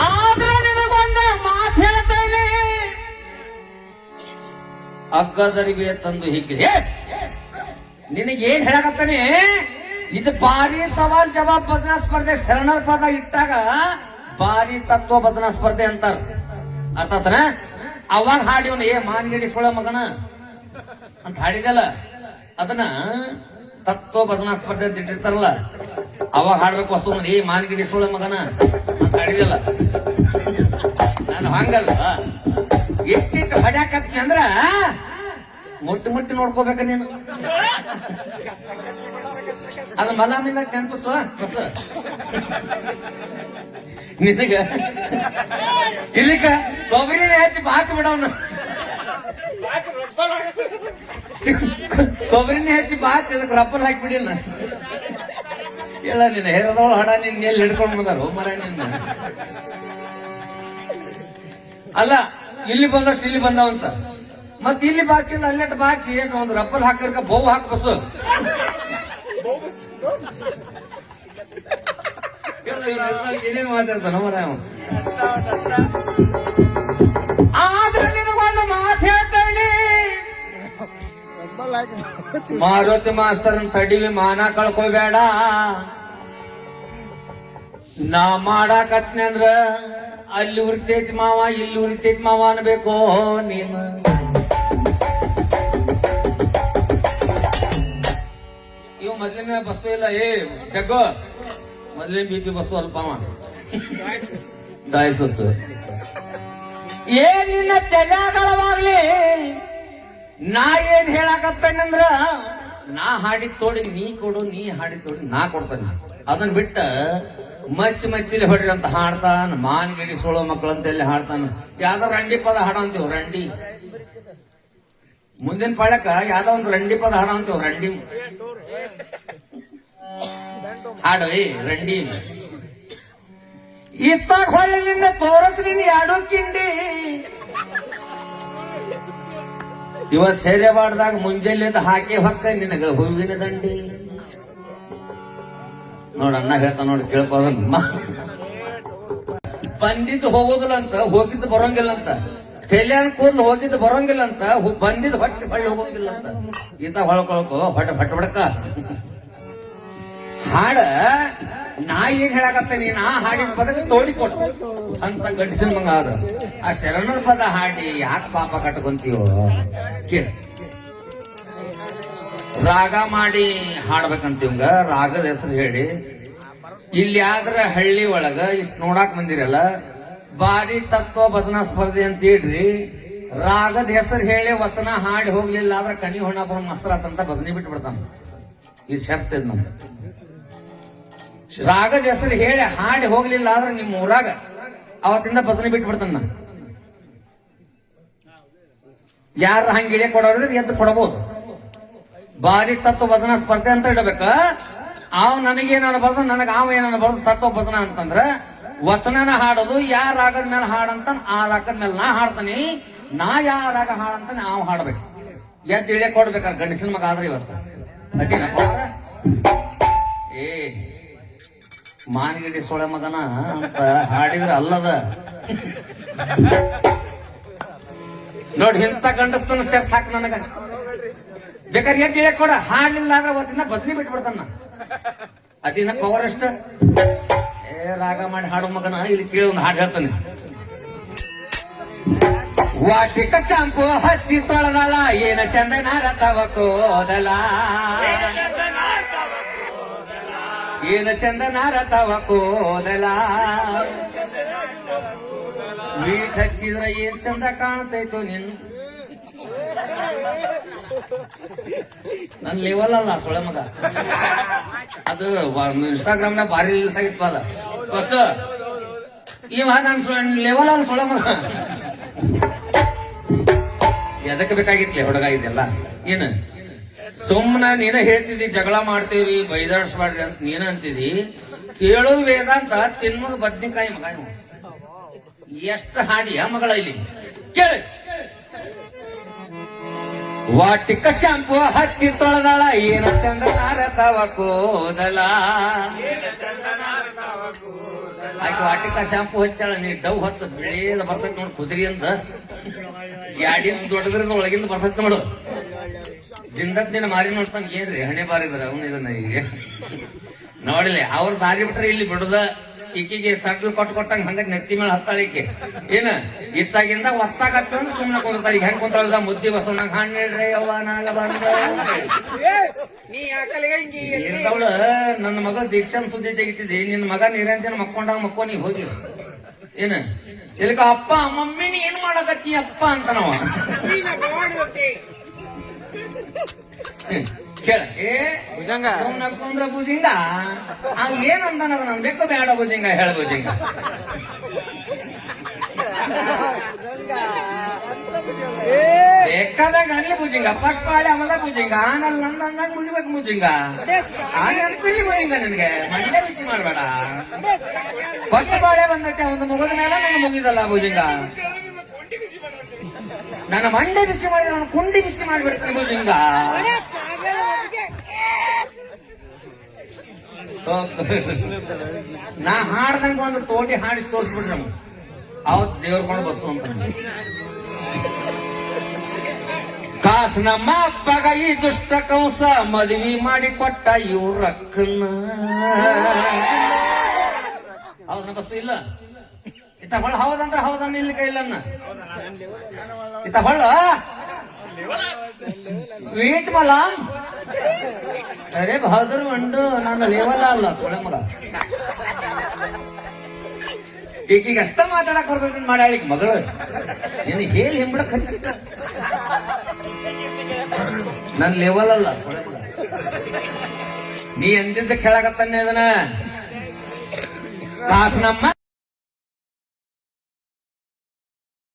ಆದ್ರೆ ನಿನಗೊಂದ ಮಾತು ಹೇಳ್ತೇನೆ, ಅಗ್ಗಸರಿಗೆ ತಂದು ಹಿಗ್ರಿ. ನಿನಗೇನ್ ಹೇಳಕತ್ತಾನೆ, ಇದು ಭಾರಿ ಸವಾಲ್ ಜವಾಬ್ ಭಜನಾ ಸ್ಪರ್ಧೆ. ಶರಣರ ಪದ ಇಟ್ಟಾಗ ಭಾರಿ ತತ್ವ ಭಜನಾ ಸ್ಪರ್ಧೆ ಅಂತಾರ. ಅರ್ಥಾತನ ಅವಾಗ ಹಾಡಿವನು ಮಾನ್ಗಿಡಿ ಸೊಳ ಮಗನ ಅಂತ ಹಾಡಿದಲ್ಲ, ಅದನ್ನ ತತ್ವ ಭಜನಾ ಸ್ಪರ್ಧೆ ಅಂತ ಇಟ್ಟಿರ್ತಾರಲ್ಲ, ಅವಾಗ ಹಾಡ್ಬೇಕು. ಹೊಸ ಮಾನ್ಗಿಡಿ ಸೊಳ ಮಗನ ಅಂತ ಹಾಡಿದಲ್ಲ. ನಾನು ಹಂಗಲ್ಲ, ಎಷ್ಟಿಟ್ಟು ಹೊಡ್ಯಾಕತ್ತಿ ಅಂದ್ರ ಮುಟ್ಟಿ ಮುಟ್ಟಿ ನೋಡ್ಕೋಬೇಕ ನೀನು. ಅದು ಮಲ ಮಿಲ್ಲ ನೆನಪಿಸ ನಿನಗ ಇಲ್ಲಿಕ ಕೊಬ್ಬರಿನ ಹೆಚ್ಚಿ ಬಾಚ್ ಬಿಡವನು. ಕೊಬ್ಬರಿನ ಹೆಚ್ಚಿ ಬಾಚ್ ಅದಕ್ಕೆ ರಪ್ಪಲ್ ಹಾಕಿಬಿಡಿಲ್ಲ. ಇಲ್ಲ ನೀನು ಹೇರದವಳು ಹಡ ನಿನ್ ಎಲ್ಲಿ ಹಿಡ್ಕೊಂಡು ಬಂದಾರ ಮರ ನಿನ್ನ. ಅಲ್ಲ ಇಲ್ಲಿ ಬಂದಷ್ಟು ಇಲ್ಲಿ ಬಂದವಂತ, ಮತ್ ಇಲ್ಲಿ ಬಾಚಿಲ್ಲ ಅಲ್ಲೆಟ್ ಬಾಚಿ ಒಂದು ರಪ್ಪಲ್ ಹಾಕಿರ್ಕ ಬಹು ಹಾಕ ಬಸ್ಸು. ಏನೇನು ಮಾತಾಡ್ತಾನ ಮರ. ಆದ್ರೆ ನಿನಗೊಂದು ಮಾತು ಹೇಳ್ತೇನೆ, ಮಾರುತಿ ಮಾಸ್ತರ್ ತಡಿವಿ ಮಾನ ಕಳ್ಕೋಬೇಡ. ನಾ ಮಾಡಾಕತ್ನೆ ಅಂದ್ರ ಅಲ್ಲಿ ಉರಿತೈತಿ ಮಾವ ಇಲ್ಲಿ ಉರಿತೈತಿ ಮಾವ ಅನ್ಬೇಕೋ ನೀನು. ಇವ್ ಮೊದ್ಲಿನ ಬಸ್ಸು ಇಲ್ಲ. ಜಗ್ಗೋ ಮೊದ್ಲಿನ BP ಬಸ್ಸು ಅಲ್ಪವ ಚಾಯ್ಸಸ್ ಏನಿನ್ನ ತೆಲಗಳವಾಗ್ಲಿ. ನಾ ಏನ್ ಹೇಳಾಕತ್ತೇನಂದ್ರ ನಾ ಹಾಡಿದ ತೋಡಿ ನೀ ಕೊಡು, ನೀ ಹಾಡಿದ ತೋಡಿ ನಾ ಕೊಡ್ತೇನೆ. ಅದನ್ನ ಬಿಟ್ಟ ಮಚ್ಚಿಲಿ ಹೊಡ್ರಿ ಅಂತ ಹಾಡ್ತಾನ. ಮಾನ್ಗಿಡಿ ಸೋಳೋ ಮಕ್ಕಳಂತ ಎಲ್ಲಿ ಹಾಡ್ತಾನ. ಯಾವ್ದಾರ ರಂಡಿ ಪದ ಹಾಡ ಅಂತೀವ್. ರಂಡಿ ಮುಂದಿನ ಪಾಳಕ ಯಾವ್ದೋ ಒಂದು ರಂಡಿ ಪದ ಹಾಡ ಅಂತೀವ್. ರಂಡಿ ಹಾಡವಿ ರಂಡಿ. ಇತ್ತಾಗ ಹೊಳ್ಳಿನಿಂದ ತೋರಸ್ರಿ ಯಾಡೋ ಕಿಂಡಿ. ಇವತ್ ಸೇರೆ ಬಾಡ್ದಾಗ ಮುಂಜಾನೆಯಿಂದ ಹಾಕಿ ಹೊಕ್ಕ ನಿನಗ ಹೂವಿನ ದಂಡಿ. ನೋಡ ಅಣ್ಣ ಹೇಳ್ತಾ ನೋಡಿ ಕೇಳ್ಕೋದ. ಬಂದಿದ್ದು ಹೋಗೋದಿಲ್ಲ ಅಂತ, ಹೋಗಿದ್ದು ಬರೋಂಗಿಲ್ಲ ಅಂತ. ತೆಲ್ಯಾನ್ ಕೂದಲು ಹೋಗಿದ್ದು ಬರೋಂಗಿಲ್ಲ ಅಂತ, ಬಂದಿದ್ದು ಹೊಟ್ಟೆ ಹೊಳ್ಳಿ ಹೋಗೋಂಗಿಲ್ಲ ಅಂತ. ಈತ ಹೊಳ್ಕೊಳ್ಕೋ ಹೊಟ್ಟೆ ಹೊಡ್ಕ ಹಾಡ. ನಾ ಏನ್ ಹೇಳಕತ್ತೇನಿ, ನಾ ಹಾಡಿದ ಪದಕ್ಕೆ ತೋಡಿಕೊಟ್ಟು ಅಂತ ಗಂಡಸಿನ ಮಂಗ ಆದ. ಆ ಶರಣರ ಪದ ಹಾಡಿ ಯಾಕೆ ಪಾಪ ಕಟ್ಕೊಂತೀವೋ ಕೇಳ. ರಾಗ ಮಾಡಿ ಹಾಡ್ಬೇಕಂತೀವಂಗ. ರಾಗದ ಹೆಸರು ಹೇಳಿ. ಇಲ್ಲಿ ಆದ್ರ ಹಳ್ಳಿ ಒಳಗ ಇಷ್ಟ ನೋಡಾಕ್ ಬಂದಿರಲ್ಲ, ಬಾರಿ ತತ್ವ ಭಜನಾ ಸ್ಪರ್ಧೆ ಅಂತ ಹೇಳ್ರಿ. ರಾಗದ ಹೆಸರು ಹೇಳಿ ವಚನ ಹಾಡಿ ಹೋಗ್ಲಿಲ್ಲ ಆದ್ರ ಕನಿ ಹೊಣ ಬರೋ ಮಸ್ತ್ರ ಅಂತ ಭಜನೆ ಬಿಟ್ಟು ಬಿಡ್ತಾನ. ಇದು ಶರ್ತ್ ಇದ್ ನಮ್ದು. ರಾಗದ ಹೆಸರು ಹೇಳಿ ಹಾಡಿ ಹೋಗ್ಲಿಲ್ಲ ಆದ್ರೆ ನಿಮ್ಮ ಊರಾಗ ಅವತ್ತಿಂದ ಭಜನೆ ಬಿಟ್ಟು ಬಿಡ್ತಾನ. ಯಾರ ಹಂಗ ಇಳಿಯ ಕೊಡೋರಿದ್ರೆ ಎದ್ದು ಕೊಡಬಹುದು. ಬಾರಿ ತತ್ವ ಭಜನಾ ಸ್ಪರ್ಧೆ ಅಂತ ಇಡಬೇಕ. ಅವ್ ನನಗೇನ ಅನ್ಬಾರ್ದು, ನನಗ ಅವ ಏನ ಅನ್ಬಾರ್ದು. ತತ್ವ ಭಜನ ಅಂತಂದ್ರ ವಚನನ ಹಾಡೋದು. ಯಾರ ರಾಗದ ಮೇಲೆ ಹಾಡಂತ ಆ ರಾಗದ ಮೇಲೆ ನಾ ಹಾಡ್ತಾನೆ. ನಾ ಯಾವ ರಾಗ ಹಾಡಂತಾನೆ ಅವ್ ಹಾಡ್ಬೇಕು. ಎದ್ದು ಇಳಿಯ ಕೊಡ್ಬೇಕಾರ ಗಂಡಸಿನ ಮಗ ಆದ್ರೆ ಇವತ್ತು ಮಾನಗಿಡಿ ಸೊಳೆ ಮಗನ ಅಂತ ಹಾಡಿದ್ರೆ ಅಲ್ಲದ. ನೋಡಿ ಇಂಥ ಗಂಡಸ್ತನ ಸೆಟ್ ಹಾಕ ನನಗ. ಬೇಕಾದ್ರೆ ಎದ್ದು ಇಳಿಯ ಕೊಡ. ಹಾಡ್ಲಿಲ್ಲ ಆದ್ರೆ ಅವತ್ತಿನ ಬದ್ಲಿ ಬಿಟ್ಟು ಬಿಡ್ತಾನ. ಅದಿನ ಪವರ್ ಅಷ್ಟ. ರಾಗ ಮಾಡಿ ಹಾಡೋ ಮಗನ ಇಲ್ಲಿ ಕೇಳಿ ಒಂದು ಹಾಡು ಹೇಳ್ತಾನೆ. ವಾಟಿಕ ಶಾಂಪು ಹಚ್ಚಿ ತೊಳೆದಾಳ, ಏನ ಚಂದನಾರ ತವ ಕೋದಲ, ಏನ ಚಂದನಾರ ತವ ಕೋದಲ. ಮೀಟ್ ಹಚ್ಚಿದ್ರ ಏನ್ ಚಂದ ಕಾಣ್ತೈತೋ ನಿನ್. ನನ್ ಲೆವೆಲ್ ಅಲ್ಲ ಸೊಳೆ ಮಗ. ಅದು ಇನ್ಸ್ಟಾಗ್ರಾಮ್ ನ ಭಾರಿ ರಿಲೀಸ್ ಆಗಿತ್ತು. ಅದ ಗೊತ್ತು ಇವ ನನ್ ಲೆವೆಲ್ ಅಲ್ಲ ಸೊಳೆ ಮಗ. ಎದಕ್ಕೆ ಬೇಕಾಗಿತ್ಲೆ ಹುಡುಗ ಇದೆಲ್ಲ? ಏನ ಸುಮ್ಮನ ನೀನ ಹೇಳ್ತಿದ್ದಿ ಜಗಳ ಮಾಡ್ತೀವ್ರಿ ಬೈದಾಡ್ಸ್ಬಾಡ್ರಿ ಅಂತ ನೀನ ಅಂತಿದಿ. ಕೇಳೋದು ವೇದಾಂತ, ತಿನ್ನೋದು ಬದ್ನಿಕಾಯಿ ಮಗ. ಎಷ್ಟು ಹಾಡಿಯ ಮಗಳ ಇಲ್ಲಿ ಕೇಳಿ. ವಾಟಿಕ ಶಾಂಪು ಹಚ್ಚಿ ತೊಳೆದಾಳ, ಏನ ಚಂದನಾರ ತವ ಕೋದಲ. ಆಕೆ ವಾಟಿಕ ಶಾಂಪು ಹಚ್ಚಾಳ, ನೀ ಡವ್ ಹಚ್ಚ ಬೆಳೆದ ಬರ್ತೈತಿ ನೋಡು ಕುದುರಿ ಅಂತ. ಯಾಡಿಂದ ದೊಡ್ಡದ್ರಿಂದ ಒಳಗಿಂದ ಬರ್ತೈತಿ ನೋಡು. ಜಿಂದತ್ ದಿನ ಮಾರಿ ನೋಡ್ತಾನ. ಏನ್ರಿ ಹಣೆ ಬಾರಿದ್ರ ಅವನು ಇದನ್ನ ಈಗ ನೋಡಿಲ್ಲ. ಅವ್ರ ದಾರಿ ಬಿಟ್ರೆ ಇಲ್ಲಿ ಬಿಡುದ. ಈಕಿಗೆ ಸಗ್ಲು ಕೊಟ್ಟಂಗ ಹಂಗ ನೆತ್ತಿ ಮೇಲೆ ಹತ್ತಾಳಿಕೆ. ಏನ ಇತ್ತಾಗಿಂದ ಒತ್ತಾಗತ್ತ ಅಂದ್ರೆ ಸುಮ್ಮನೆ ಕುಂತಾರ. ಈಗ ಹೆಂಗ್ ಕುಂತಾಳ ಮುದ್ದಿ ಬಸವಣ್ಣಂಗ ಹಣ್ಣಿಡ್ರಿ ಅವ್ವ ನಾಗ ಬಂದ. ನನ್ನ ಮಗ ದೀಕ್ಷಾನ್ ಸುದ್ದಿ ತೆಗಿತಿದ್ದೆ. ನಿನ್ನ ಮಗ ನಿರಂಜನ ಮಕ್ಕೊಂಡಾಗ ಮಕ್ಕೋ ನೀ ಹೋಗಿ. ಏನ ಇಲ್ಲಿಕ ಅಪ್ಪ ಮಮ್ಮಿ ನೀ ಏನ್ ಮಾಡಕತ್ತಿ ಅಪ್ಪ ಅಂತ ನಾವ ಕೇಳ. ಸುಮ್ನ ಕುಂದ್ರ ಭುಜಿಂಗ ಅವ್ ಏನಂತಾನ ನನ್ ಬೇಕು ಬೇಡ ಭುಜಿಂಗ ಹೇಳ ಭುಜಿಂಗ. ಬೇಕಾದಾಗ ಅನ್ಲಿ ಭುಜಿಂಗ. ಫಸ್ಟ್ ಪಾಳೆ ಆಮೇಲೆ ಭುಜಿಂಗ. ಆಮೇಲೆ ನಂದಾಗ ಮುಗಿಬೇಕು ಭುಜಿಂಗ. ಅಂತೀನಿ ಭುಜಿಂಗ. ನಿನ್ಗೆ ಮಂಡೆ ಬಿಸಿ ಮಾಡ್ಬೇಡ. ಫಸ್ಟ್ ಪಾಳೆ ಬಂದೈತೆ ಒಂದು ಮುಗಿದ ಮೇಲೆ ನನ್ನ ಮುಗಿದಲ್ಲ ಭುಜಿಂಗ. ನನ್ನ ಮಂಡೆ ಬಿಸಿ ಮಾಡಿ ನಾನು ಕುಂಡಿ ಬಿಸಿ ಮಾಡ್ಬಿಡ್ತೀನಿ ಭುಜಿಂಗ. ನಾ ಹಾಡ್ದಂಗ ಒಂದು ತೋಟಿ ಹಾಡಿಸಿ ತೋರಿಸ್ಬಿಟ್ರಿ ನಮ್ಗೆ. ಅವತ್ ದೇವ್ರ ಕೊಂಡು ಬಸ್ಸು ಅಂತ. ಕಾಸ್ ನಮ್ಮ ಅಪ್ಪಗ ಈ ದುಷ್ಟ ಕಂಸ ಮದುವೆ ಮಾಡಿ ಕೊಟ್ಟ ಇವ್ರಕ್ಕನ್ನ. ಹೌದನ ಬಸ್ ಇಲ್ಲ ಇತ್ತ ಹೊಳ ಹೌದಂದ್ರ ಹೌದನ್ನ ಇಲ್ಲಿ ಕೈಲನ್ನ ಇತ್ತ ಹೊಳ ವೇಟ್ ಮಲ ಅರೆ ಬಹದ್ದೂರ್ ಮಂಡು ನನ್ನ ಲೇವಲ್ಲ ಅಲ್ಲ ಸೊಳೆ ಮಗ ಈಗೀಗ ಅಷ್ಟ ಮಾತಾಡಕ್ ಬರ್ತದ ಮಾಡ್ಯಾಳಿಕ್ ಮಗಳು ಏನು ಹೇಳಿ ಹಿಂಬಿಡಕ್ ನನ್ ಲೆವೆಲ್ ಅಲ್ಲ ಸೊಳೆ ಮಗ ನೀ ಎಂದಿದ್ದ ಕೇಳಕತ್ತಾನೆ ಅದನ್ನ ಕಾಸ್ ನಮ್ಮ